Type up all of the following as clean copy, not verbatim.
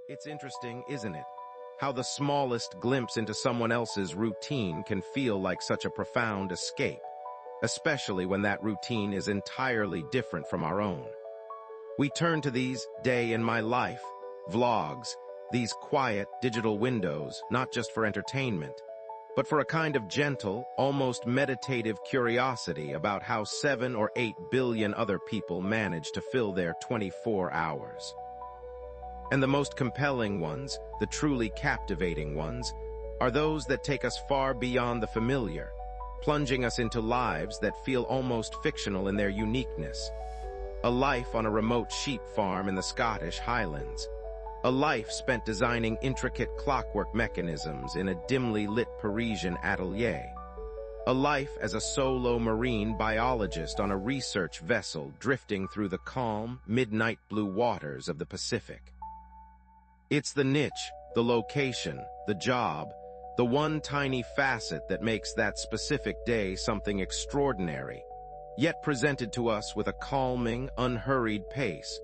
It's interesting, isn't it? How the smallest glimpse into someone else's routine can feel like such a profound escape, especially when that routine is entirely different from our own. We turn to these day in my life vlogs, these quiet digital windows, not just for entertainment, but for a kind of gentle, almost meditative curiosity about how 7 or 8 billion other people manage to fill their 24 hours. And the most compelling ones, the truly captivating ones, are those that take us far beyond the familiar, plunging us into lives that feel almost fictional in their uniqueness. A life on a remote sheep farm in the Scottish Highlands. A life spent designing intricate clockwork mechanisms in a dimly lit Parisian atelier. A life as a solo marine biologist on a research vessel drifting through the calm, midnight blue waters of the Pacific. It's the niche, the location, the job, the one tiny facet that makes that specific day something extraordinary, yet presented to us with a calming, unhurried pace,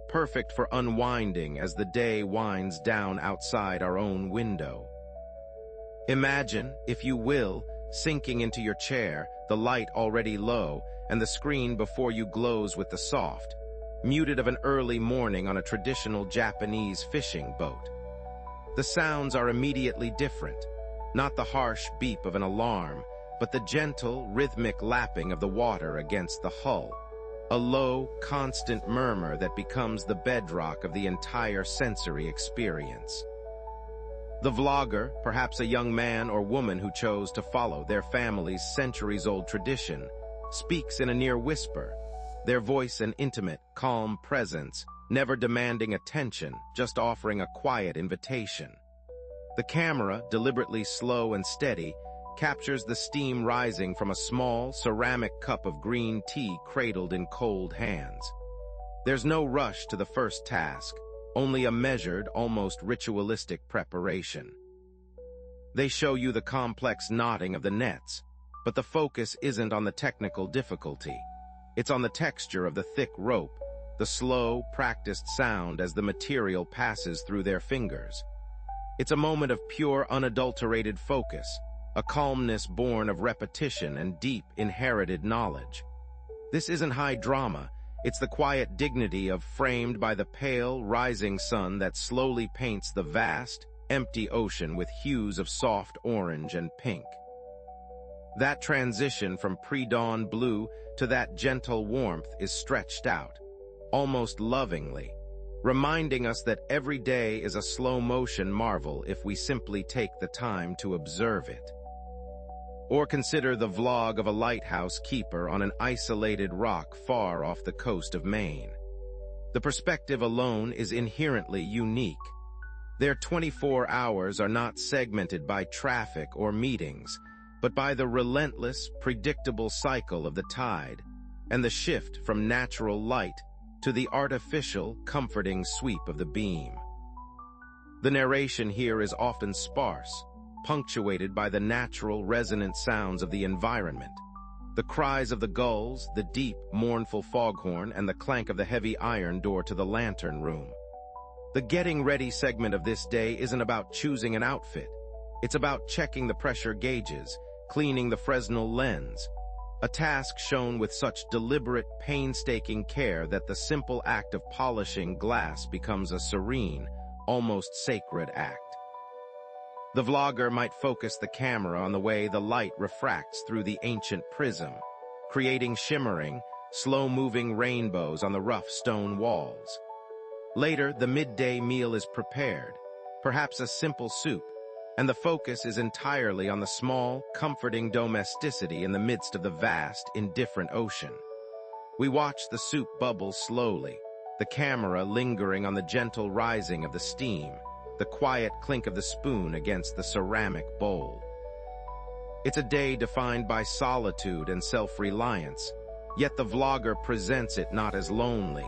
perfect for unwinding as the day winds down outside our own window. Imagine, if you will, sinking into your chair, the light already low, and the screen before you glows with the soft, muted of an early morning on a traditional Japanese fishing boat. The sounds are immediately different, not the harsh beep of an alarm, but the gentle, rhythmic lapping of the water against the hull, a low, constant murmur that becomes the bedrock of the entire sensory experience. The vlogger, perhaps a young man or woman who chose to follow their family's centuries-old tradition, speaks in a near whisper, their voice an intimate, calm presence, never demanding attention, just offering a quiet invitation. The camera, deliberately slow and steady, captures the steam rising from a small, ceramic cup of green tea cradled in cold hands. There's no rush to the first task, only a measured, almost ritualistic preparation. They show you the complex knotting of the nets, but the focus isn't on the technical difficulty. It's on the texture of the thick rope, the slow, practiced sound as the material passes through their fingers. It's a moment of pure, unadulterated focus, a calmness born of repetition and deep, inherited knowledge. This isn't high drama, it's the quiet dignity of framed by the pale, rising sun that slowly paints the vast, empty ocean with hues of soft orange and pink. That transition from pre-dawn blue to that gentle warmth is stretched out, almost lovingly, reminding us that every day is a slow-motion marvel if we simply take the time to observe it. Or consider the vlog of a lighthouse keeper on an isolated rock far off the coast of Maine. The perspective alone is inherently unique. Their 24 hours are not segmented by traffic or meetings, but by the relentless, predictable cycle of the tide and the shift from natural light to the artificial, comforting sweep of the beam. The narration here is often sparse, punctuated by the natural, resonant sounds of the environment. The cries of the gulls, the deep, mournful foghorn, and the clank of the heavy iron door to the lantern room. The getting ready segment of this day isn't about choosing an outfit. It's about checking the pressure gauges, cleaning the Fresnel lens, a task shown with such deliberate, painstaking care that the simple act of polishing glass becomes a serene, almost sacred act. The vlogger might focus the camera on the way the light refracts through the ancient prism, creating shimmering, slow-moving rainbows on the rough stone walls. Later, the midday meal is prepared, perhaps a simple soup, and the focus is entirely on the small, comforting domesticity in the midst of the vast, indifferent ocean. We watch the soup bubble slowly, the camera lingering on the gentle rising of the steam, the quiet clink of the spoon against the ceramic bowl. It's a day defined by solitude and self-reliance, yet the vlogger presents it not as lonely,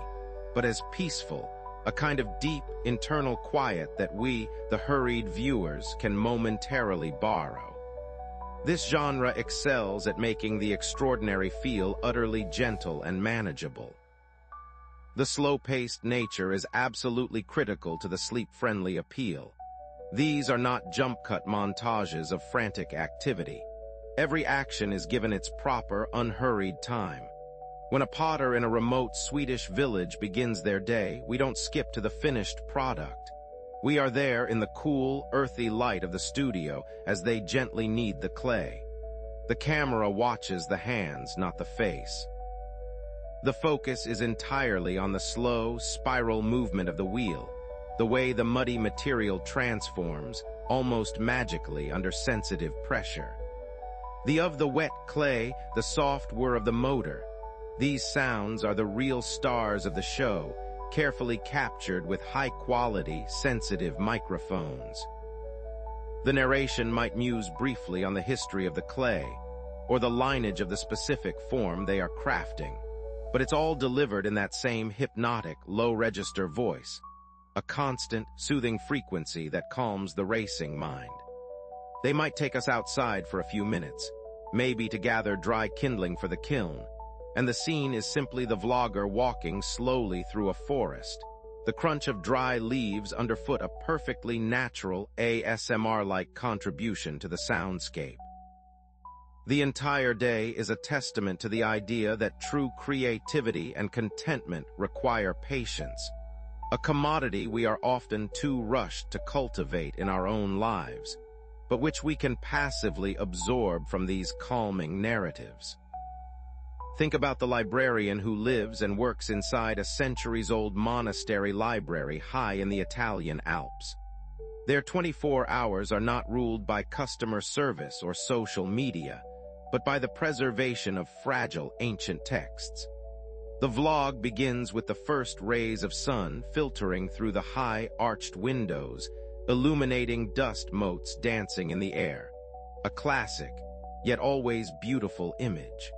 but as peaceful, a kind of deep, internal quiet that we, the hurried viewers, can momentarily borrow. This genre excels at making the extraordinary feel utterly gentle and manageable. The slow-paced nature is absolutely critical to the sleep-friendly appeal. These are not jump-cut montages of frantic activity. Every action is given its proper, unhurried time. When a potter in a remote Swedish village begins their day, we don't skip to the finished product. We are there in the cool, earthy light of the studio as they gently knead the clay. The camera watches the hands, not the face. The focus is entirely on the slow, spiral movement of the wheel, the way the muddy material transforms, almost magically under sensitive pressure. Of the wet clay, the soft whir of the motor. These sounds are the real stars of the show, carefully captured with high-quality, sensitive microphones. The narration might muse briefly on the history of the clay, or the lineage of the specific form they are crafting, but it's all delivered in that same hypnotic, low-register voice, a constant, soothing frequency that calms the racing mind. They might take us outside for a few minutes, maybe to gather dry kindling for the kiln, and the scene is simply the vlogger walking slowly through a forest, the crunch of dry leaves underfoot a perfectly natural ASMR-like contribution to the soundscape. The entire day is a testament to the idea that true creativity and contentment require patience, a commodity we are often too rushed to cultivate in our own lives, but which we can passively absorb from these calming narratives. Think about the librarian who lives and works inside a centuries-old monastery library high in the Italian Alps. Their 24 hours are not ruled by customer service or social media, but by the preservation of fragile ancient texts. The vlog begins with the first rays of sun filtering through the high arched windows, illuminating dust motes dancing in the air. A classic, yet always beautiful image.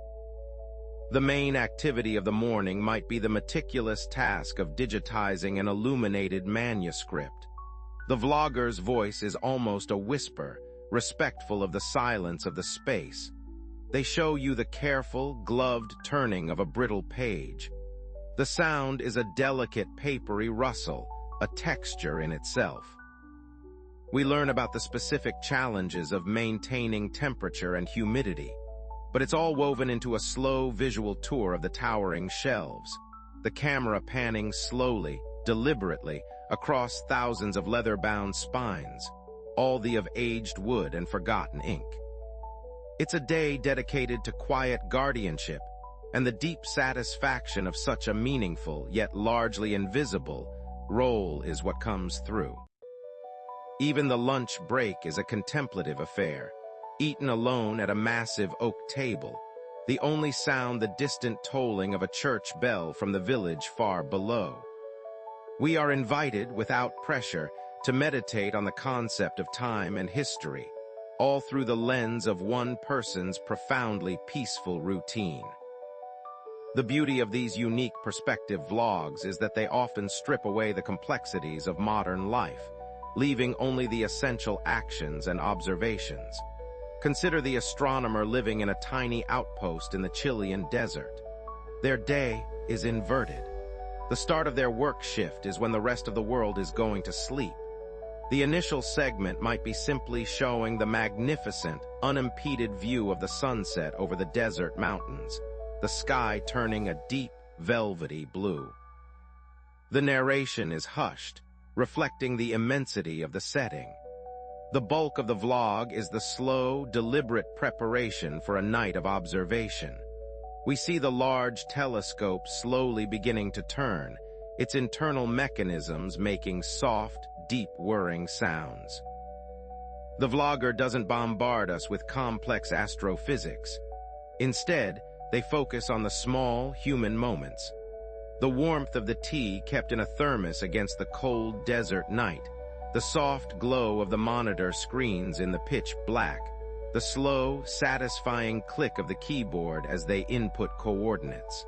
The main activity of the morning might be the meticulous task of digitizing an illuminated manuscript. The vlogger's voice is almost a whisper, respectful of the silence of the space. They show you the careful, gloved turning of a brittle page. The sound is a delicate, papery rustle, a texture in itself. We learn about the specific challenges of maintaining temperature and humidity, but it's all woven into a slow visual tour of the towering shelves, the camera panning slowly, deliberately, across thousands of leather-bound spines, all of aged wood and forgotten ink. It's a day dedicated to quiet guardianship, and the deep satisfaction of such a meaningful, yet largely invisible, role is what comes through. Even the lunch break is a contemplative affair, eaten alone at a massive oak table, the only sound the distant tolling of a church bell from the village far below. We are invited, without pressure, to meditate on the concept of time and history, all through the lens of one person's profoundly peaceful routine. The beauty of these unique perspective vlogs is that they often strip away the complexities of modern life, leaving only the essential actions and observations. Consider the astronomer living in a tiny outpost in the Chilean desert. Their day is inverted. The start of their work shift is when the rest of the world is going to sleep. The initial segment might be simply showing the magnificent, unimpeded view of the sunset over the desert mountains, the sky turning a deep, velvety blue. The narration is hushed, reflecting the immensity of the setting. The bulk of the vlog is the slow, deliberate preparation for a night of observation. We see the large telescope slowly beginning to turn, its internal mechanisms making soft, deep whirring sounds. The vlogger doesn't bombard us with complex astrophysics. Instead, they focus on the small, human moments. The warmth of the tea kept in a thermos against the cold desert night, the soft glow of the monitor screens in the pitch black, the slow, satisfying click of the keyboard as they input coordinates.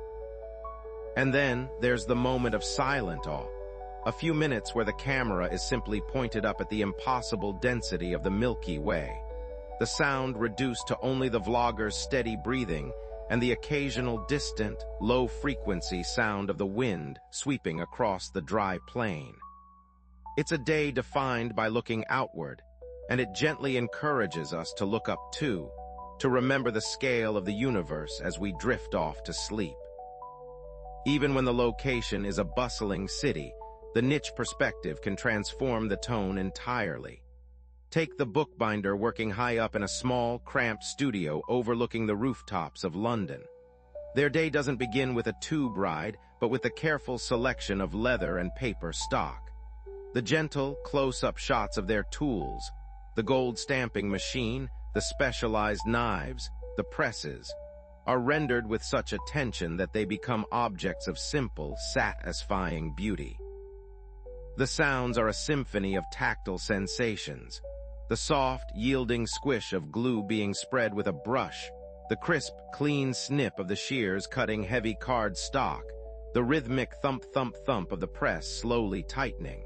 And then there's the moment of silent awe, a few minutes where the camera is simply pointed up at the impossible density of the Milky Way, the sound reduced to only the vlogger's steady breathing and the occasional distant, low-frequency sound of the wind sweeping across the dry plain. It's a day defined by looking outward, and it gently encourages us to look up too, to remember the scale of the universe as we drift off to sleep. Even when the location is a bustling city, the niche perspective can transform the tone entirely. Take the bookbinder working high up in a small, cramped studio overlooking the rooftops of London. Their day doesn't begin with a tube ride, but with a careful selection of leather and paper stock. The gentle, close-up shots of their tools, the gold stamping machine, the specialized knives, the presses, are rendered with such attention that they become objects of simple, satisfying beauty. The sounds are a symphony of tactile sensations. The soft, yielding squish of glue being spread with a brush, the crisp, clean snip of the shears cutting heavy card stock, the rhythmic thump-thump-thump of the press slowly tightening.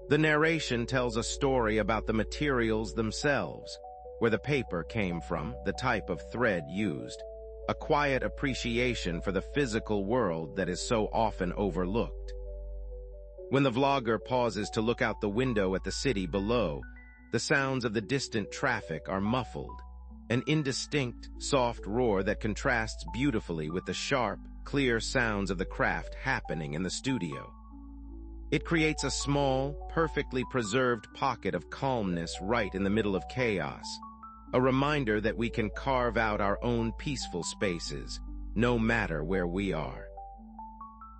The narration tells a story about the materials themselves, where the paper came from, the type of thread used, a quiet appreciation for the physical world that is so often overlooked. When the vlogger pauses to look out the window at the city below, the sounds of the distant traffic are muffled, an indistinct, soft roar that contrasts beautifully with the sharp, clear sounds of the craft happening in the studio. It creates a small, perfectly preserved pocket of calmness right in the middle of chaos, a reminder that we can carve out our own peaceful spaces, no matter where we are.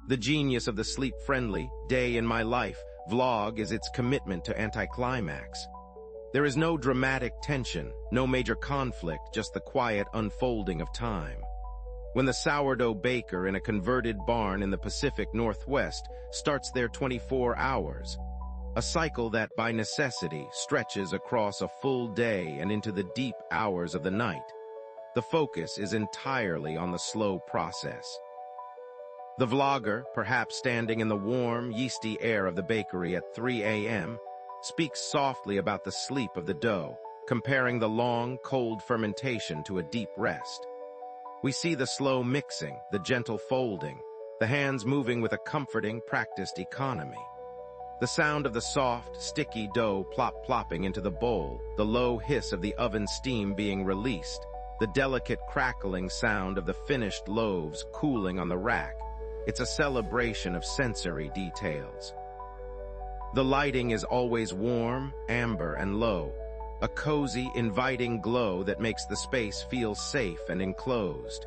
The genius of the sleep-friendly, day in my life vlog is its commitment to anticlimax. There is no dramatic tension, no major conflict, just the quiet unfolding of time. When the sourdough baker in a converted barn in the Pacific Northwest starts their 24 hours, a cycle that, by necessity, stretches across a full day and into the deep hours of the night, the focus is entirely on the slow process. The vlogger, perhaps standing in the warm, yeasty air of the bakery at 3 a.m., speaks softly about the sleep of the dough, comparing the long, cold fermentation to a deep rest. We see the slow mixing, the gentle folding, the hands moving with a comforting, practiced economy. The sound of the soft, sticky dough plop-plopping into the bowl, the low hiss of the oven steam being released, the delicate crackling sound of the finished loaves cooling on the rack. It's a celebration of sensory details. The lighting is always warm, amber, and low, a cozy, inviting glow that makes the space feel safe and enclosed.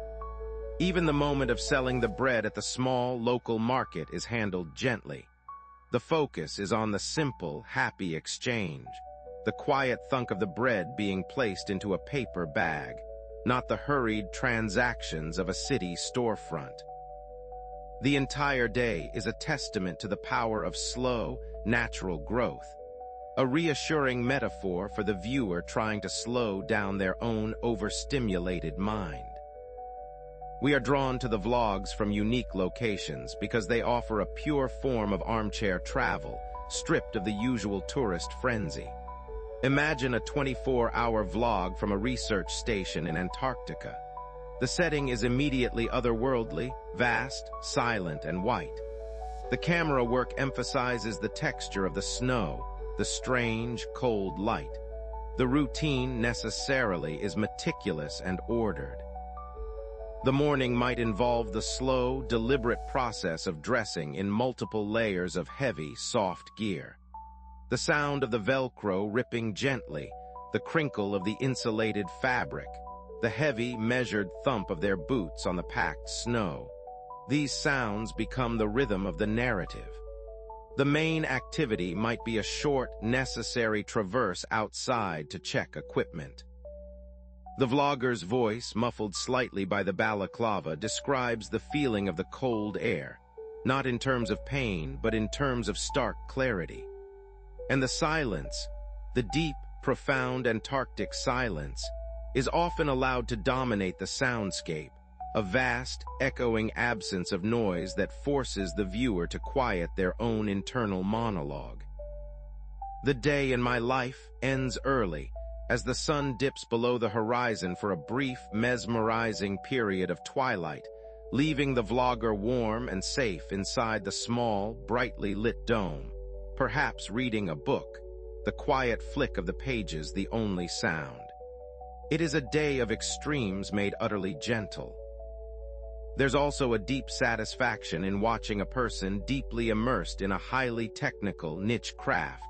Even the moment of selling the bread at the small, local market is handled gently. The focus is on the simple, happy exchange, the quiet thunk of the bread being placed into a paper bag, not the hurried transactions of a city storefront. The entire day is a testament to the power of slow, natural growth, a reassuring metaphor for the viewer trying to slow down their own overstimulated mind. We are drawn to the vlogs from unique locations because they offer a pure form of armchair travel, stripped of the usual tourist frenzy. Imagine a 24-hour vlog from a research station in Antarctica. The setting is immediately otherworldly, vast, silent, and white. The camera work emphasizes the texture of the snow, the strange, cold light. The routine necessarily is meticulous and ordered. The morning might involve the slow, deliberate process of dressing in multiple layers of heavy, soft gear. The sound of the Velcro ripping gently, the crinkle of the insulated fabric, the heavy, measured thump of their boots on the packed snow. These sounds become the rhythm of the narrative. The main activity might be a short, necessary traverse outside to check equipment. The vlogger's voice, muffled slightly by the balaclava, describes the feeling of the cold air, not in terms of pain, but in terms of stark clarity. And the silence, the deep, profound Antarctic silence, is often allowed to dominate the soundscape, a vast, echoing absence of noise that forces the viewer to quiet their own internal monologue. The day in my life ends early, as the sun dips below the horizon for a brief, mesmerizing period of twilight, leaving the vlogger warm and safe inside the small, brightly lit dome, perhaps reading a book, the quiet flick of the pages the only sound. It is a day of extremes made utterly gentle. There's also a deep satisfaction in watching a person deeply immersed in a highly technical niche craft,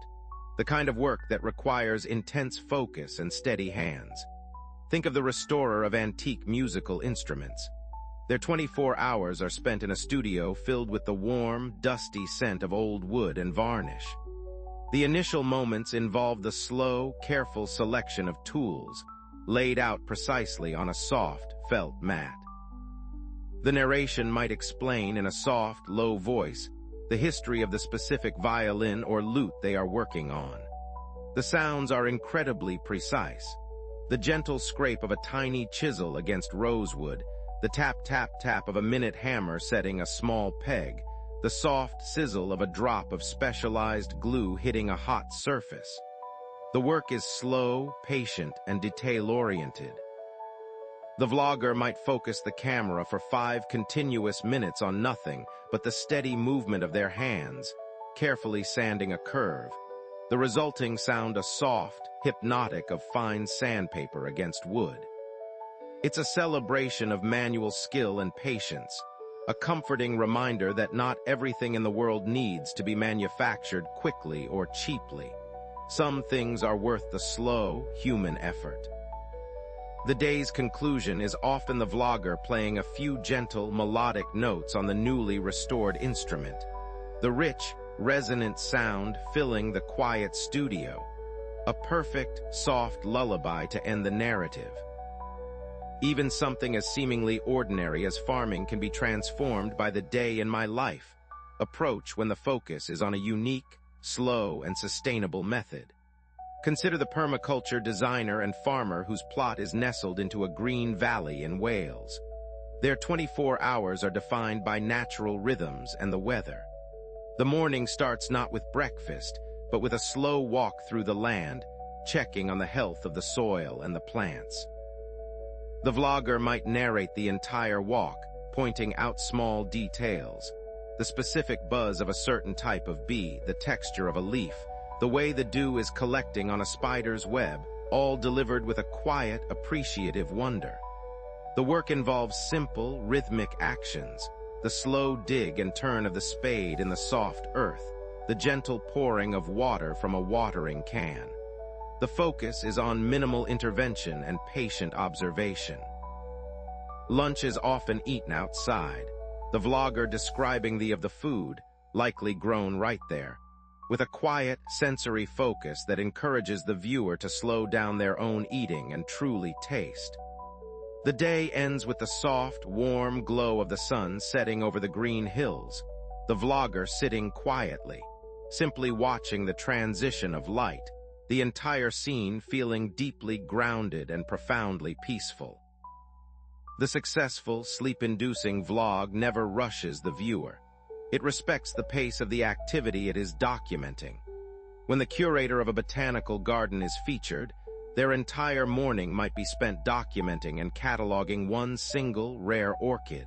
the kind of work that requires intense focus and steady hands. Think of the restorer of antique musical instruments. Their 24 hours are spent in a studio filled with the warm, dusty scent of old wood and varnish. The initial moments involve the slow, careful selection of tools, laid out precisely on a soft, felt mat. The narration might explain in a soft, low voice the history of the specific violin or lute they are working on. The sounds are incredibly precise. The gentle scrape of a tiny chisel against rosewood, the tap-tap-tap of a minute hammer setting a small peg, the soft sizzle of a drop of specialized glue hitting a hot surface. The work is slow, patient, and detail-oriented. The vlogger might focus the camera for 5 continuous minutes on nothing but the steady movement of their hands, carefully sanding a curve. The resulting sound a soft, hypnotic of fine sandpaper against wood. It's a celebration of manual skill and patience, a comforting reminder that not everything in the world needs to be manufactured quickly or cheaply. Some things are worth the slow, human effort. The day's conclusion is often the vlogger playing a few gentle, melodic notes on the newly restored instrument, the rich, resonant sound filling the quiet studio, a perfect, soft lullaby to end the narrative. Even something as seemingly ordinary as farming can be transformed by the day in my life approach when the focus is on a unique, slow, and sustainable method. Consider the permaculture designer and farmer whose plot is nestled into a green valley in Wales. Their 24 hours are defined by natural rhythms and the weather. The morning starts not with breakfast, but with a slow walk through the land, checking on the health of the soil and the plants. The vlogger might narrate the entire walk, pointing out small details, the specific buzz of a certain type of bee, the texture of a leaf, the way the dew is collecting on a spider's web, all delivered with a quiet, appreciative wonder. The work involves simple, rhythmic actions, the slow dig and turn of the spade in the soft earth, the gentle pouring of water from a watering can. The focus is on minimal intervention and patient observation. Lunch is often eaten outside, the vlogger describing the food, likely grown right there, with a quiet, sensory focus that encourages the viewer to slow down their own eating and truly taste. The day ends with the soft, warm glow of the sun setting over the green hills, the vlogger sitting quietly, simply watching the transition of light, the entire scene feeling deeply grounded and profoundly peaceful. The successful, sleep-inducing vlog never rushes the viewer. It respects the pace of the activity it is documenting. When the curator of a botanical garden is featured, their entire morning might be spent documenting and cataloging one single rare orchid.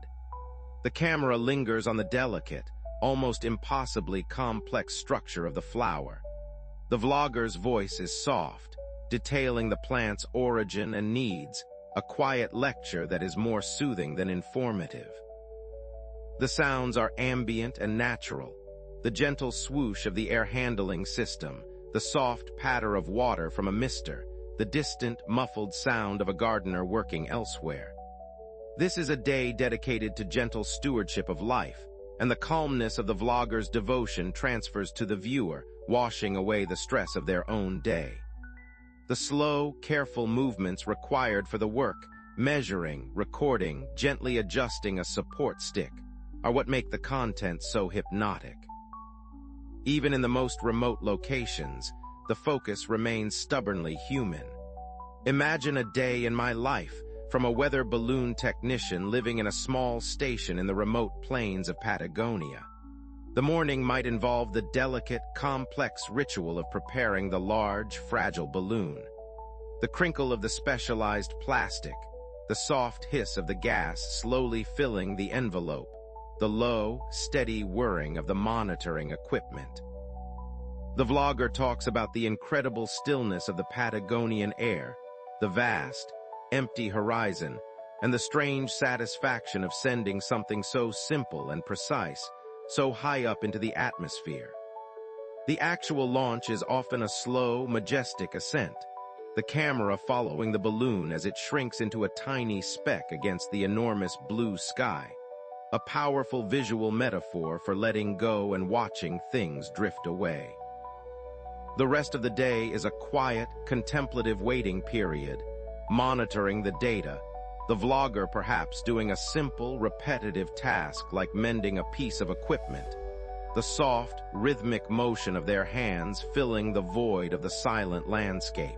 The camera lingers on the delicate, almost impossibly complex structure of the flower. The vlogger's voice is soft, detailing the plant's origin and needs, a quiet lecture that is more soothing than informative. The sounds are ambient and natural, the gentle swoosh of the air handling system, the soft patter of water from a mister, the distant, muffled sound of a gardener working elsewhere. This is a day dedicated to gentle stewardship of life, and the calmness of the vlogger's devotion transfers to the viewer, washing away the stress of their own day. The slow, careful movements required for the work, measuring, recording, gently adjusting a support stick, are what make the content so hypnotic. Even in the most remote locations, the focus remains stubbornly human. Imagine a day in my life, from a weather balloon technician living in a small station in the remote plains of Patagonia. The morning might involve the delicate, complex ritual of preparing the large, fragile balloon. The crinkle of the specialized plastic, the soft hiss of the gas slowly filling the envelope, the low, steady whirring of the monitoring equipment. The vlogger talks about the incredible stillness of the Patagonian air, the vast, empty horizon, and the strange satisfaction of sending something so simple and precise, so high up into the atmosphere. The actual launch is often a slow, majestic ascent, the camera following the balloon as it shrinks into a tiny speck against the enormous blue sky, a powerful visual metaphor for letting go and watching things drift away. The rest of the day is a quiet, contemplative waiting period, monitoring the data, the vlogger perhaps doing a simple, repetitive task like mending a piece of equipment, the soft, rhythmic motion of their hands filling the void of the silent landscape.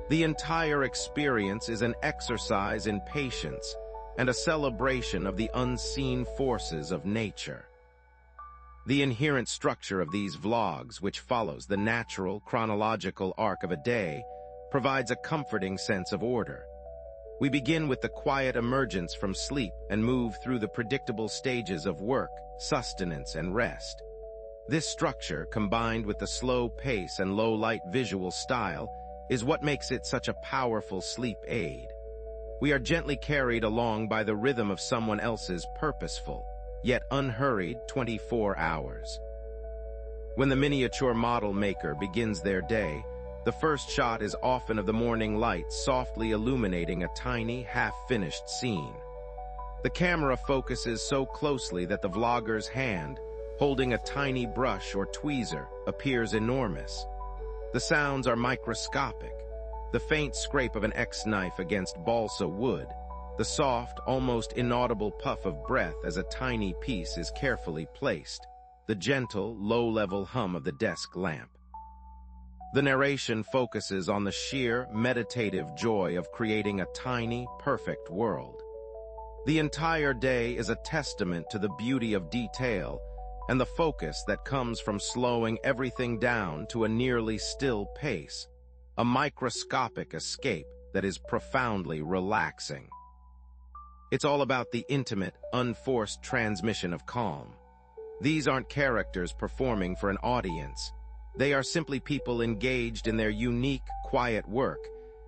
The entire experience is an exercise in patience and a celebration of the unseen forces of nature. The inherent structure of these vlogs, which follows the natural, chronological arc of a day, provides a comforting sense of order. We begin with the quiet emergence from sleep and move through the predictable stages of work, sustenance, and rest. This structure, combined with the slow pace and low-light visual style, is what makes it such a powerful sleep aid. We are gently carried along by the rhythm of someone else's purposeful, yet unhurried 24 hours. When the miniature model maker begins their day, the first shot is often of the morning light softly illuminating a tiny, half-finished scene. The camera focuses so closely that the vlogger's hand, holding a tiny brush or tweezer, appears enormous. The sounds are microscopic, the faint scrape of an X-knife against balsa wood, the soft, almost inaudible puff of breath as a tiny piece is carefully placed, the gentle, low-level hum of the desk lamp. The narration focuses on the sheer, meditative joy of creating a tiny, perfect world. The entire day is a testament to the beauty of detail and the focus that comes from slowing everything down to a nearly still pace, a microscopic escape that is profoundly relaxing. It's all about the intimate, unforced transmission of calm. These aren't characters performing for an audience. They are simply people engaged in their unique, quiet work,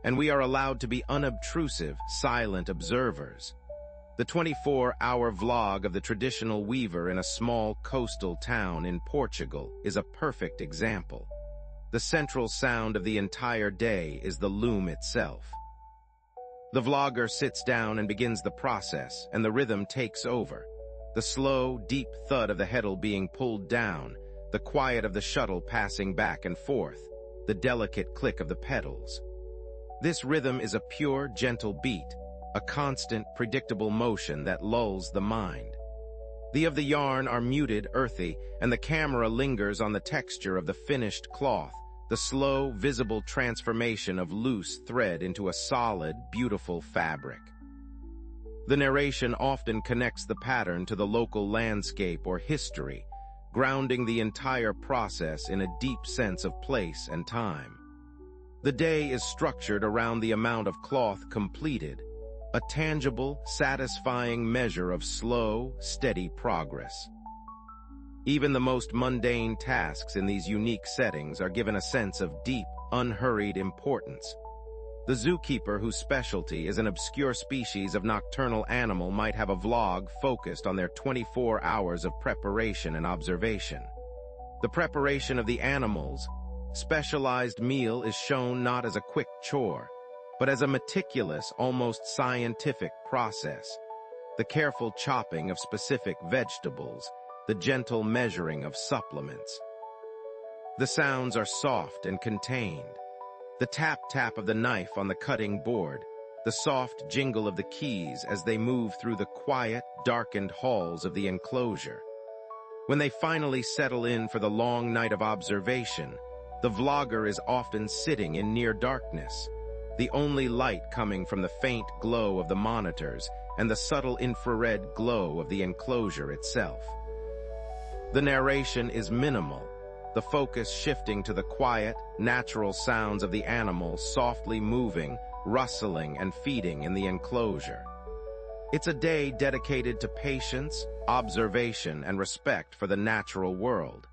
and we are allowed to be unobtrusive, silent observers. The 24-hour vlog of the traditional weaver in a small coastal town in Portugal is a perfect example. The central sound of the entire day is the loom itself. The vlogger sits down and begins the process, and the rhythm takes over. The slow, deep thud of the heddle being pulled down, the quiet of the shuttle passing back and forth, the delicate click of the pedals. This rhythm is a pure, gentle beat, a constant, predictable motion that lulls the mind. The of the yarn are muted, earthy, and the camera lingers on the texture of the finished cloth, the slow, visible transformation of loose thread into a solid, beautiful fabric. The narration often connects the pattern to the local landscape or history, grounding the entire process in a deep sense of place and time. The day is structured around the amount of cloth completed, a tangible, satisfying measure of slow, steady progress. Even the most mundane tasks in these unique settings are given a sense of deep, unhurried importance. The zookeeper whose specialty is an obscure species of nocturnal animal might have a vlog focused on their 24 hours of preparation and observation. The preparation of the animal's specialized meal is shown not as a quick chore, but as a meticulous, almost scientific process. The careful chopping of specific vegetables, the gentle measuring of supplements. The sounds are soft and contained. The tap-tap of the knife on the cutting board, the soft jingle of the keys as they move through the quiet, darkened halls of the enclosure. When they finally settle in for the long night of observation, the vlogger is often sitting in near darkness, the only light coming from the faint glow of the monitors and the subtle infrared glow of the enclosure itself. The narration is minimal, the focus shifting to the quiet, natural sounds of the animals softly moving, rustling, and feeding in the enclosure. It's a day dedicated to patience, observation, and respect for the natural world.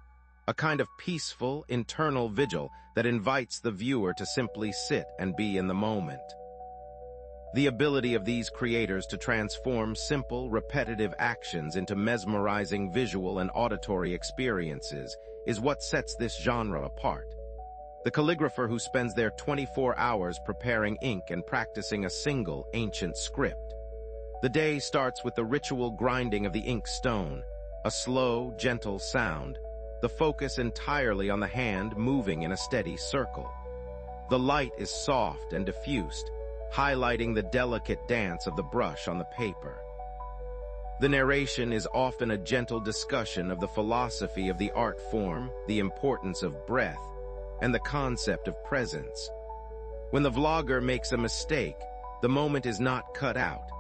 A kind of peaceful, internal vigil that invites the viewer to simply sit and be in the moment. The ability of these creators to transform simple, repetitive actions into mesmerizing visual and auditory experiences is what sets this genre apart. The calligrapher who spends their 24 hours preparing ink and practicing a single ancient script. The day starts with the ritual grinding of the ink stone, a slow, gentle sound, the focus entirely on the hand moving in a steady circle. The light is soft and diffused, highlighting the delicate dance of the brush on the paper. The narration is often a gentle discussion of the philosophy of the art form, the importance of breath, and the concept of presence. When the vlogger makes a mistake, the moment is not cut out.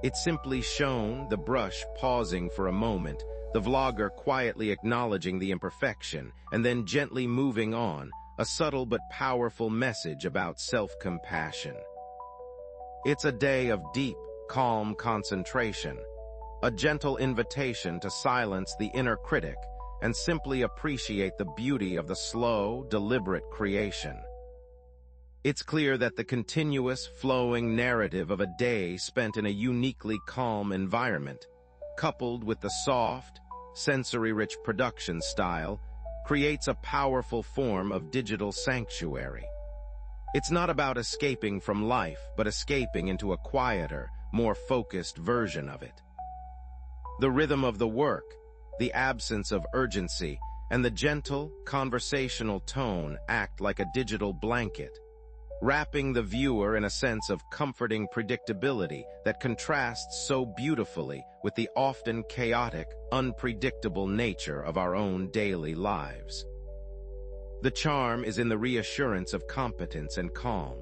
It's simply shown, the brush pausing for a moment, the vlogger quietly acknowledging the imperfection, and then gently moving on, a subtle but powerful message about self-compassion. It's a day of deep, calm concentration, a gentle invitation to silence the inner critic and simply appreciate the beauty of the slow, deliberate creation. It's clear that the continuous, flowing narrative of a day spent in a uniquely calm environment, coupled with the soft, sensory-rich production style, creates a powerful form of digital sanctuary. It's not about escaping from life, but escaping into a quieter, more focused version of it. The rhythm of the work, the absence of urgency, and the gentle, conversational tone act like a digital blanket, wrapping the viewer in a sense of comforting predictability that contrasts so beautifully with the often chaotic, unpredictable nature of our own daily lives. The charm is in the reassurance of competence and calm.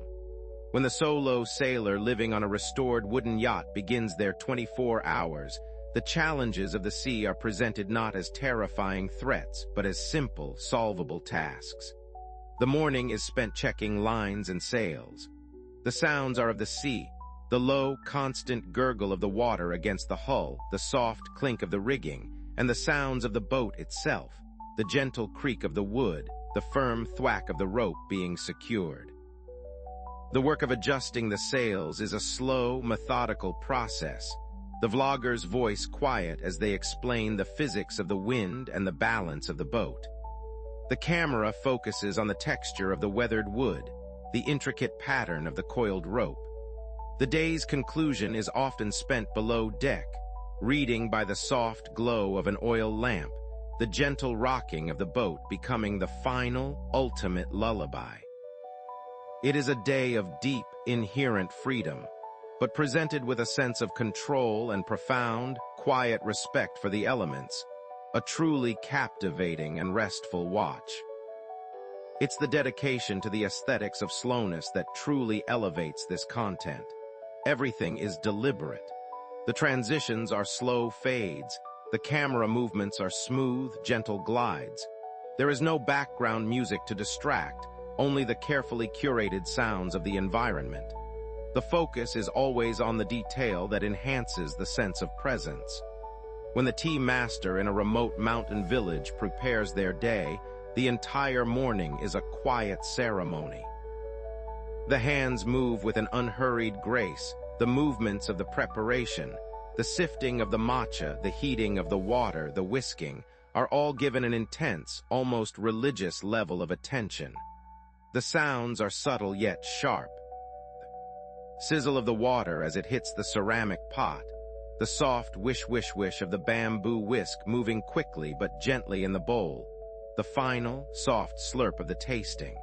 When the solo sailor living on a restored wooden yacht begins their 24 hours, the challenges of the sea are presented not as terrifying threats, but as simple, solvable tasks. The morning is spent checking lines and sails. The sounds are of the sea, the low, constant gurgle of the water against the hull, the soft clink of the rigging, and the sounds of the boat itself, the gentle creak of the wood, the firm thwack of the rope being secured. The work of adjusting the sails is a slow, methodical process, the vlogger's voice quiet as they explain the physics of the wind and the balance of the boat. The camera focuses on the texture of the weathered wood, the intricate pattern of the coiled rope. The day's conclusion is often spent below deck, reading by the soft glow of an oil lamp, the gentle rocking of the boat becoming the final, ultimate lullaby. It is a day of deep, inherent freedom, but presented with a sense of control and profound, quiet respect for the elements, a truly captivating and restful watch. It's the dedication to the aesthetics of slowness that truly elevates this content. Everything is deliberate. The transitions are slow fades. The camera movements are smooth, gentle glides. There is no background music to distract, only the carefully curated sounds of the environment. The focus is always on the detail that enhances the sense of presence. When the tea master in a remote mountain village prepares their day, the entire morning is a quiet ceremony. The hands move with an unhurried grace, the movements of the preparation, the sifting of the matcha, the heating of the water, the whisking, are all given an intense, almost religious level of attention. The sounds are subtle yet sharp. Sizzle of the water as it hits the ceramic pot, the soft wish-wish-wish of the bamboo whisk moving quickly but gently in the bowl, the final, soft slurp of the tasting.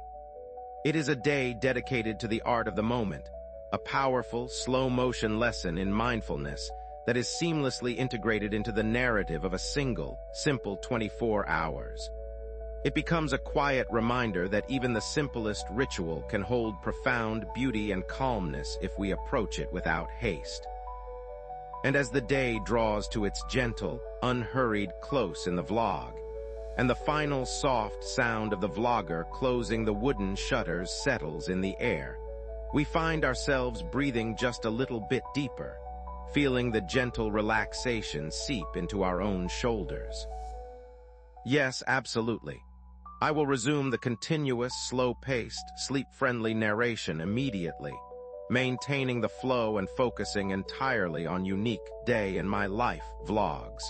It is a day dedicated to the art of the moment, a powerful, slow-motion lesson in mindfulness that is seamlessly integrated into the narrative of a single, simple 24 hours. It becomes a quiet reminder that even the simplest ritual can hold profound beauty and calmness if we approach it without haste. And as the day draws to its gentle, unhurried close in the vlog, and the final soft sound of the vlogger closing the wooden shutters settles in the air. We find ourselves breathing just a little bit deeper, feeling the gentle relaxation seep into our own shoulders. Yes, absolutely. I will resume the continuous, slow-paced, sleep-friendly narration immediately, maintaining the flow and focusing entirely on unique day in my life vlogs.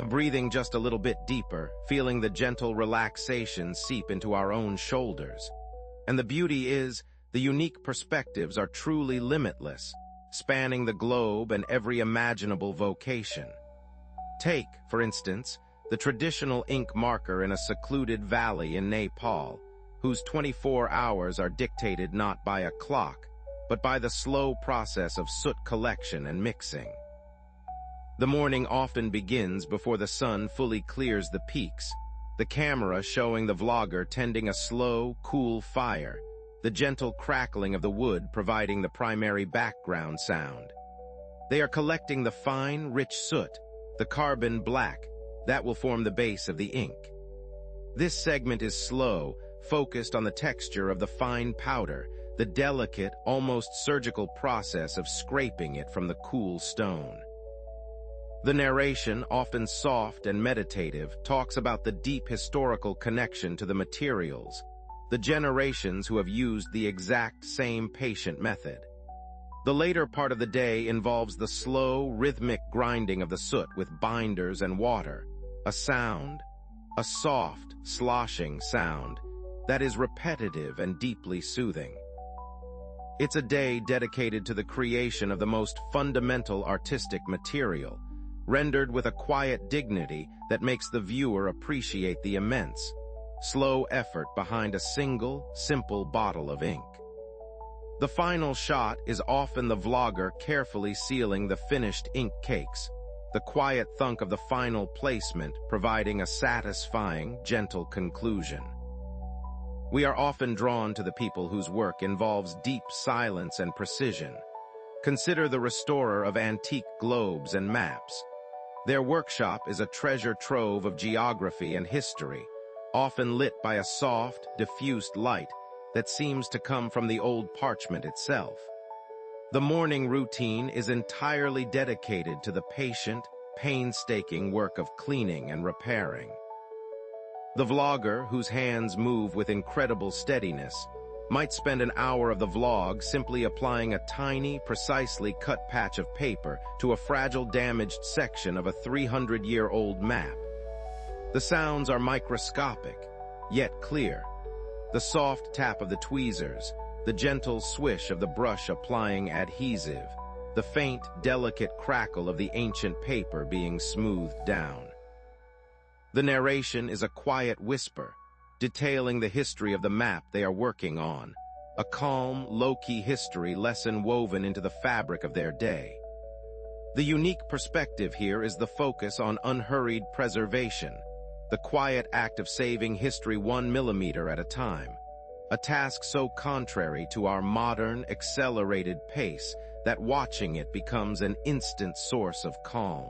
Breathing just a little bit deeper, feeling the gentle relaxation seep into our own shoulders. And the beauty is, the unique perspectives are truly limitless, spanning the globe and every imaginable vocation. Take, for instance, the traditional ink marker in a secluded valley in Nepal, whose 24 hours are dictated not by a clock, but by the slow process of soot collection and mixing. The morning often begins before the sun fully clears the peaks, the camera showing the vlogger tending a slow, cool fire, the gentle crackling of the wood providing the primary background sound. They are collecting the fine, rich soot, the carbon black, that will form the base of the ink. This segment is slow, focused on the texture of the fine powder, the delicate, almost surgical process of scraping it from the cool stone. The narration, often soft and meditative, talks about the deep historical connection to the materials, the generations who have used the exact same patient method. The later part of the day involves the slow, rhythmic grinding of the soot with binders and water, a sound, a soft, sloshing sound that is repetitive and deeply soothing. It's a day dedicated to the creation of the most fundamental artistic material, rendered with a quiet dignity that makes the viewer appreciate the immense, slow effort behind a single, simple bottle of ink. The final shot is often the vlogger carefully sealing the finished ink cakes, the quiet thunk of the final placement providing a satisfying, gentle conclusion. We are often drawn to the people whose work involves deep silence and precision. Consider the restorer of antique globes and maps. Their workshop is a treasure trove of geography and history, often lit by a soft, diffused light that seems to come from the old parchment itself. The morning routine is entirely dedicated to the patient, painstaking work of cleaning and repairing. The vlogger, whose hands move with incredible steadiness, might spend an hour of the vlog simply applying a tiny, precisely cut patch of paper to a fragile, damaged section of a 300-year-old map. The sounds are microscopic, yet clear. The soft tap of the tweezers, the gentle swish of the brush applying adhesive, the faint, delicate crackle of the ancient paper being smoothed down. The narration is a quiet whisper, detailing the history of the map they are working on, a calm, low-key history lesson woven into the fabric of their day. The unique perspective here is the focus on unhurried preservation, the quiet act of saving history 1 millimeter at a time, a task so contrary to our modern, accelerated pace that watching it becomes an instant source of calm.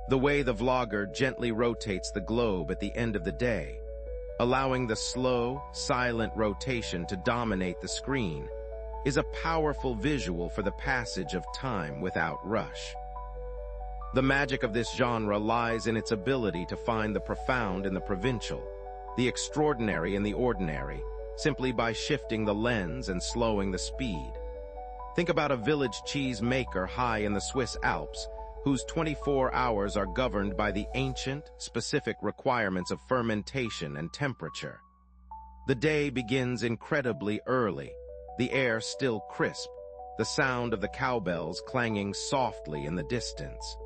The way the vlogger gently rotates the globe at the end of the day, allowing the slow, silent rotation to dominate the screen, is a powerful visual for the passage of time without rush. The magic of this genre lies in its ability to find the profound in the provincial, the extraordinary in the ordinary, simply by shifting the lens and slowing the speed. Think about a village cheese maker high in the Swiss Alps, whose 24 hours are governed by the ancient, specific requirements of fermentation and temperature. The day begins incredibly early, the air still crisp, the sound of the cowbells clanging softly in the distance.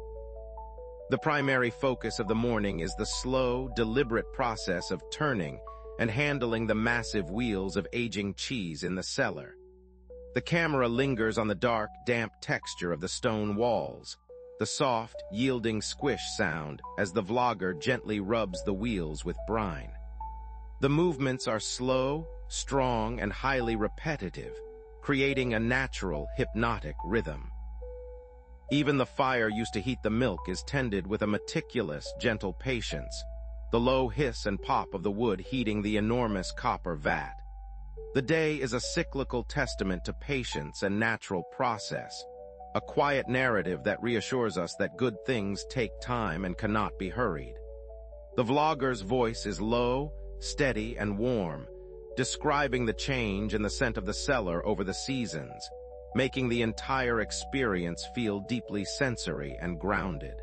The primary focus of the morning is the slow, deliberate process of turning and handling the massive wheels of aging cheese in the cellar. The camera lingers on the dark, damp texture of the stone walls, the soft, yielding squish sound as the vlogger gently rubs the wheels with brine. The movements are slow, strong, and highly repetitive, creating a natural, hypnotic rhythm. Even the fire used to heat the milk is tended with a meticulous, gentle patience, the low hiss and pop of the wood heating the enormous copper vat. The day is a cyclical testament to patience and natural process, a quiet narrative that reassures us that good things take time and cannot be hurried. The vlogger's voice is low, steady, and warm, describing the change in the scent of the cellar over the seasons, making the entire experience feel deeply sensory and grounded.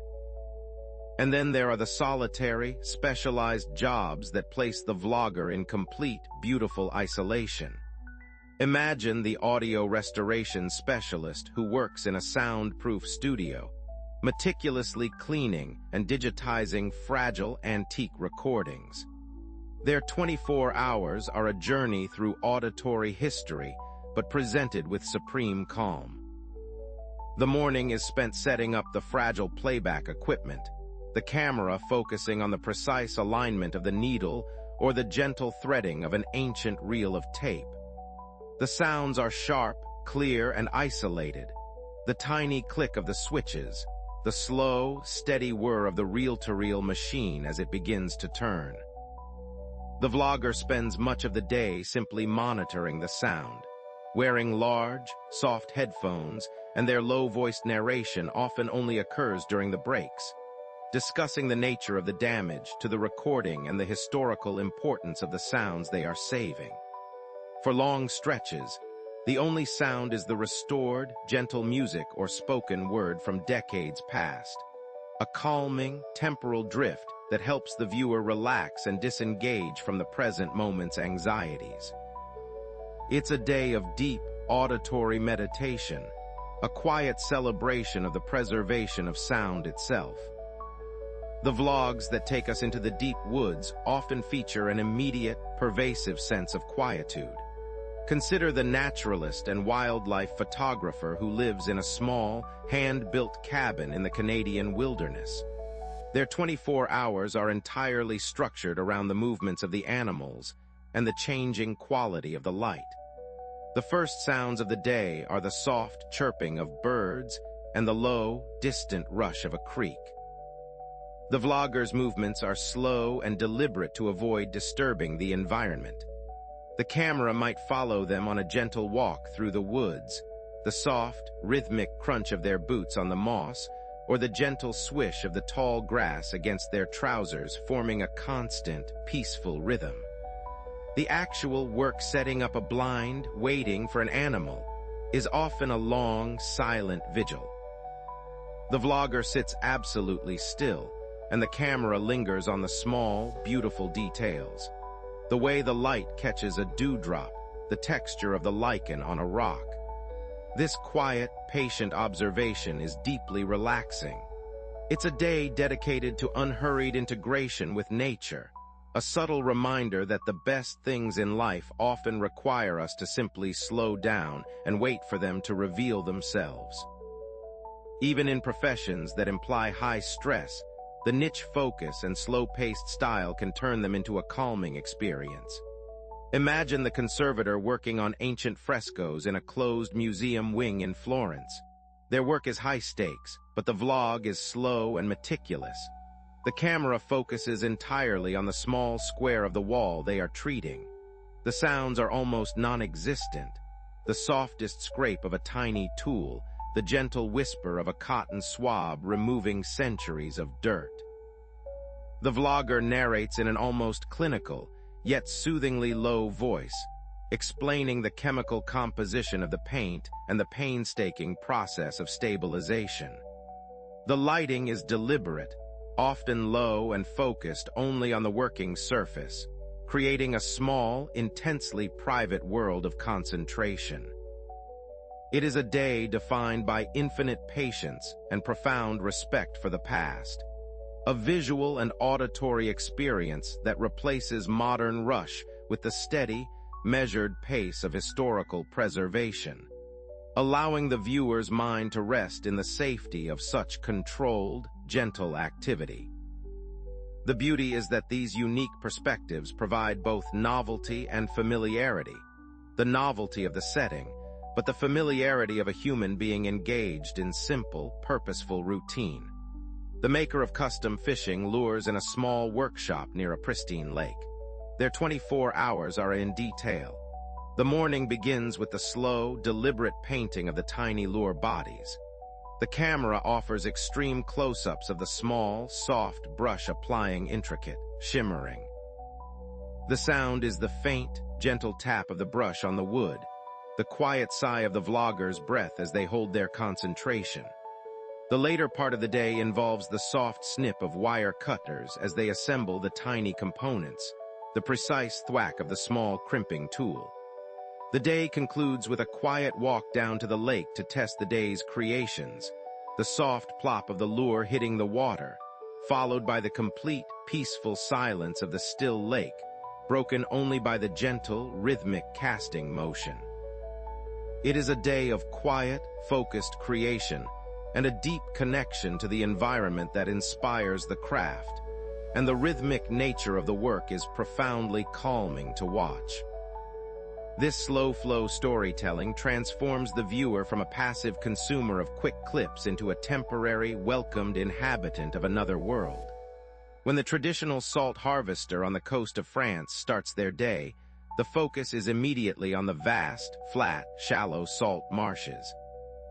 And then there are the solitary, specialized jobs that place the vlogger in complete, beautiful isolation. Imagine the audio restoration specialist who works in a soundproof studio, meticulously cleaning and digitizing fragile, antique recordings. Their 24 hours are a journey through auditory history, but presented with supreme calm. The morning is spent setting up the fragile playback equipment, the camera focusing on the precise alignment of the needle or the gentle threading of an ancient reel of tape. The sounds are sharp, clear, and isolated. The tiny click of the switches, the slow, steady whir of the reel-to-reel machine as it begins to turn. The vlogger spends much of the day simply monitoring the sound, wearing large, soft headphones, and their low-voiced narration often only occurs during the breaks, discussing the nature of the damage to the recording and the historical importance of the sounds they are saving. For long stretches, the only sound is the restored, gentle music or spoken word from decades past, a calming, temporal drift that helps the viewer relax and disengage from the present moment's anxieties. It's a day of deep, auditory meditation, a quiet celebration of the preservation of sound itself. The vlogs that take us into the deep woods often feature an immediate, pervasive sense of quietude. Consider the naturalist and wildlife photographer who lives in a small, hand-built cabin in the Canadian wilderness. Their 24 hours are entirely structured around the movements of the animals and the changing quality of the light. The first sounds of the day are the soft chirping of birds and the low, distant rush of a creek. The vlogger's movements are slow and deliberate to avoid disturbing the environment. The camera might follow them on a gentle walk through the woods, the soft, rhythmic crunch of their boots on the moss, or the gentle swish of the tall grass against their trousers forming a constant, peaceful rhythm. The actual work setting up a blind, waiting for an animal, is often a long, silent vigil. The vlogger sits absolutely still, and the camera lingers on the small, beautiful details. The way the light catches a dewdrop, the texture of the lichen on a rock. This quiet, patient observation is deeply relaxing. It's a day dedicated to unhurried integration with nature, a subtle reminder that the best things in life often require us to simply slow down and wait for them to reveal themselves. Even in professions that imply high stress, the niche focus and slow-paced style can turn them into a calming experience. Imagine the conservator working on ancient frescoes in a closed museum wing in Florence. Their work is high stakes, but the vlog is slow and meticulous. The camera focuses entirely on the small square of the wall they are treating. The sounds are almost non-existent. The softest scrape of a tiny tool, the gentle whisper of a cotton swab removing centuries of dirt. The vlogger narrates in an almost clinical, yet soothingly low voice, explaining the chemical composition of the paint and the painstaking process of stabilization. The lighting is deliberate, often low and focused only on the working surface, creating a small, intensely private world of concentration. It is a day defined by infinite patience and profound respect for the past, a visual and auditory experience that replaces modern rush with the steady, measured pace of historical preservation, allowing the viewer's mind to rest in the safety of such controlled, gentle activity. The beauty is that these unique perspectives provide both novelty and familiarity, the novelty of the setting, but the familiarity of a human being engaged in simple, purposeful routine. The maker of custom fishing lures in a small workshop near a pristine lake. Their 24 hours are in detail. The morning begins with the slow, deliberate painting of the tiny lure bodies. The camera offers extreme close-ups of the small, soft brush applying intricate, shimmering. The sound is the faint, gentle tap of the brush on the wood, the quiet sigh of the vlogger's breath as they hold their concentration. The later part of the day involves the soft snip of wire cutters as they assemble the tiny components, the precise thwack of the small crimping tool. The day concludes with a quiet walk down to the lake to test the day's creations, the soft plop of the lure hitting the water, followed by the complete, peaceful silence of the still lake, broken only by the gentle, rhythmic casting motion. It is a day of quiet, focused creation, and a deep connection to the environment that inspires the craft, and the rhythmic nature of the work is profoundly calming to watch. This slow-flow storytelling transforms the viewer from a passive consumer of quick clips into a temporary, welcomed inhabitant of another world. When the traditional salt harvester on the coast of France starts their day, the focus is immediately on the vast, flat, shallow salt marshes.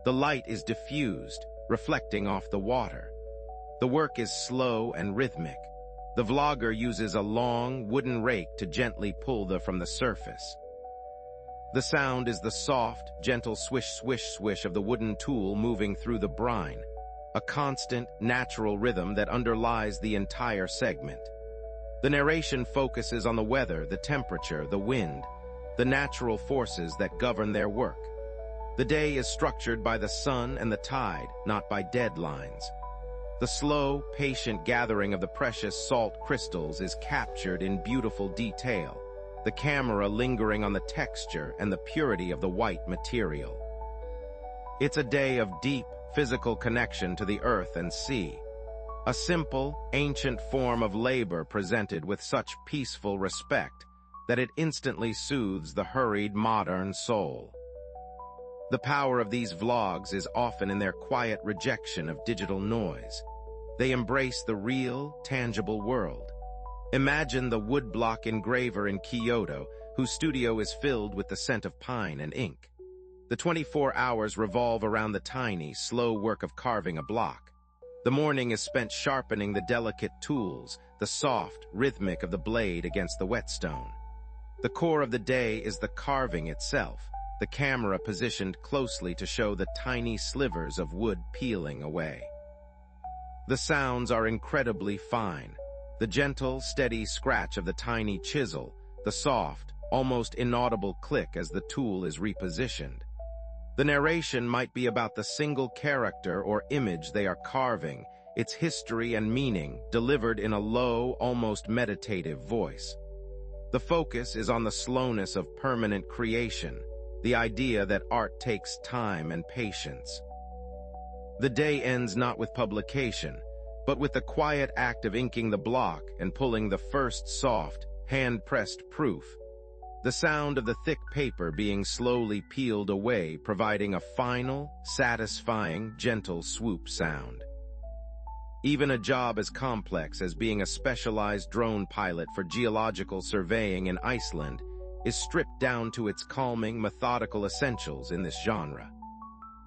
The light is diffused, reflecting off the water. The work is slow and rhythmic. The vlogger uses a long, wooden rake to gently pull from the surface. The sound is the soft, gentle swish-swish-swish of the wooden tool moving through the brine, a constant, natural rhythm that underlies the entire segment. The narration focuses on the weather, the temperature, the wind, the natural forces that govern their work. The day is structured by the sun and the tide, not by deadlines. The slow, patient gathering of the precious salt crystals is captured in beautiful detail, the camera lingering on the texture and the purity of the white material. It's a day of deep, physical connection to the earth and sea, a simple, ancient form of labor presented with such peaceful respect that it instantly soothes the hurried modern soul. The power of these vlogs is often in their quiet rejection of digital noise. They embrace the real, tangible world. Imagine the woodblock engraver in Kyoto, whose studio is filled with the scent of pine and ink. The 24 hours revolve around the tiny, slow work of carving a block. The morning is spent sharpening the delicate tools, the soft, rhythmic of the blade against the whetstone. The core of the day is the carving itself, the camera positioned closely to show the tiny slivers of wood peeling away. The sounds are incredibly fine. The gentle, steady scratch of the tiny chisel, the soft, almost inaudible click as the tool is repositioned. The narration might be about the single character or image they are carving, its history and meaning delivered in a low, almost meditative voice. The focus is on the slowness of permanent creation, the idea that art takes time and patience. The day ends not with publication, but with the quiet act of inking the block and pulling the first soft, hand-pressed proof, the sound of the thick paper being slowly peeled away, providing a final, satisfying, gentle swoop sound. Even a job as complex as being a specialized drone pilot for geological surveying in Iceland is stripped down to its calming, methodical essentials in this genre.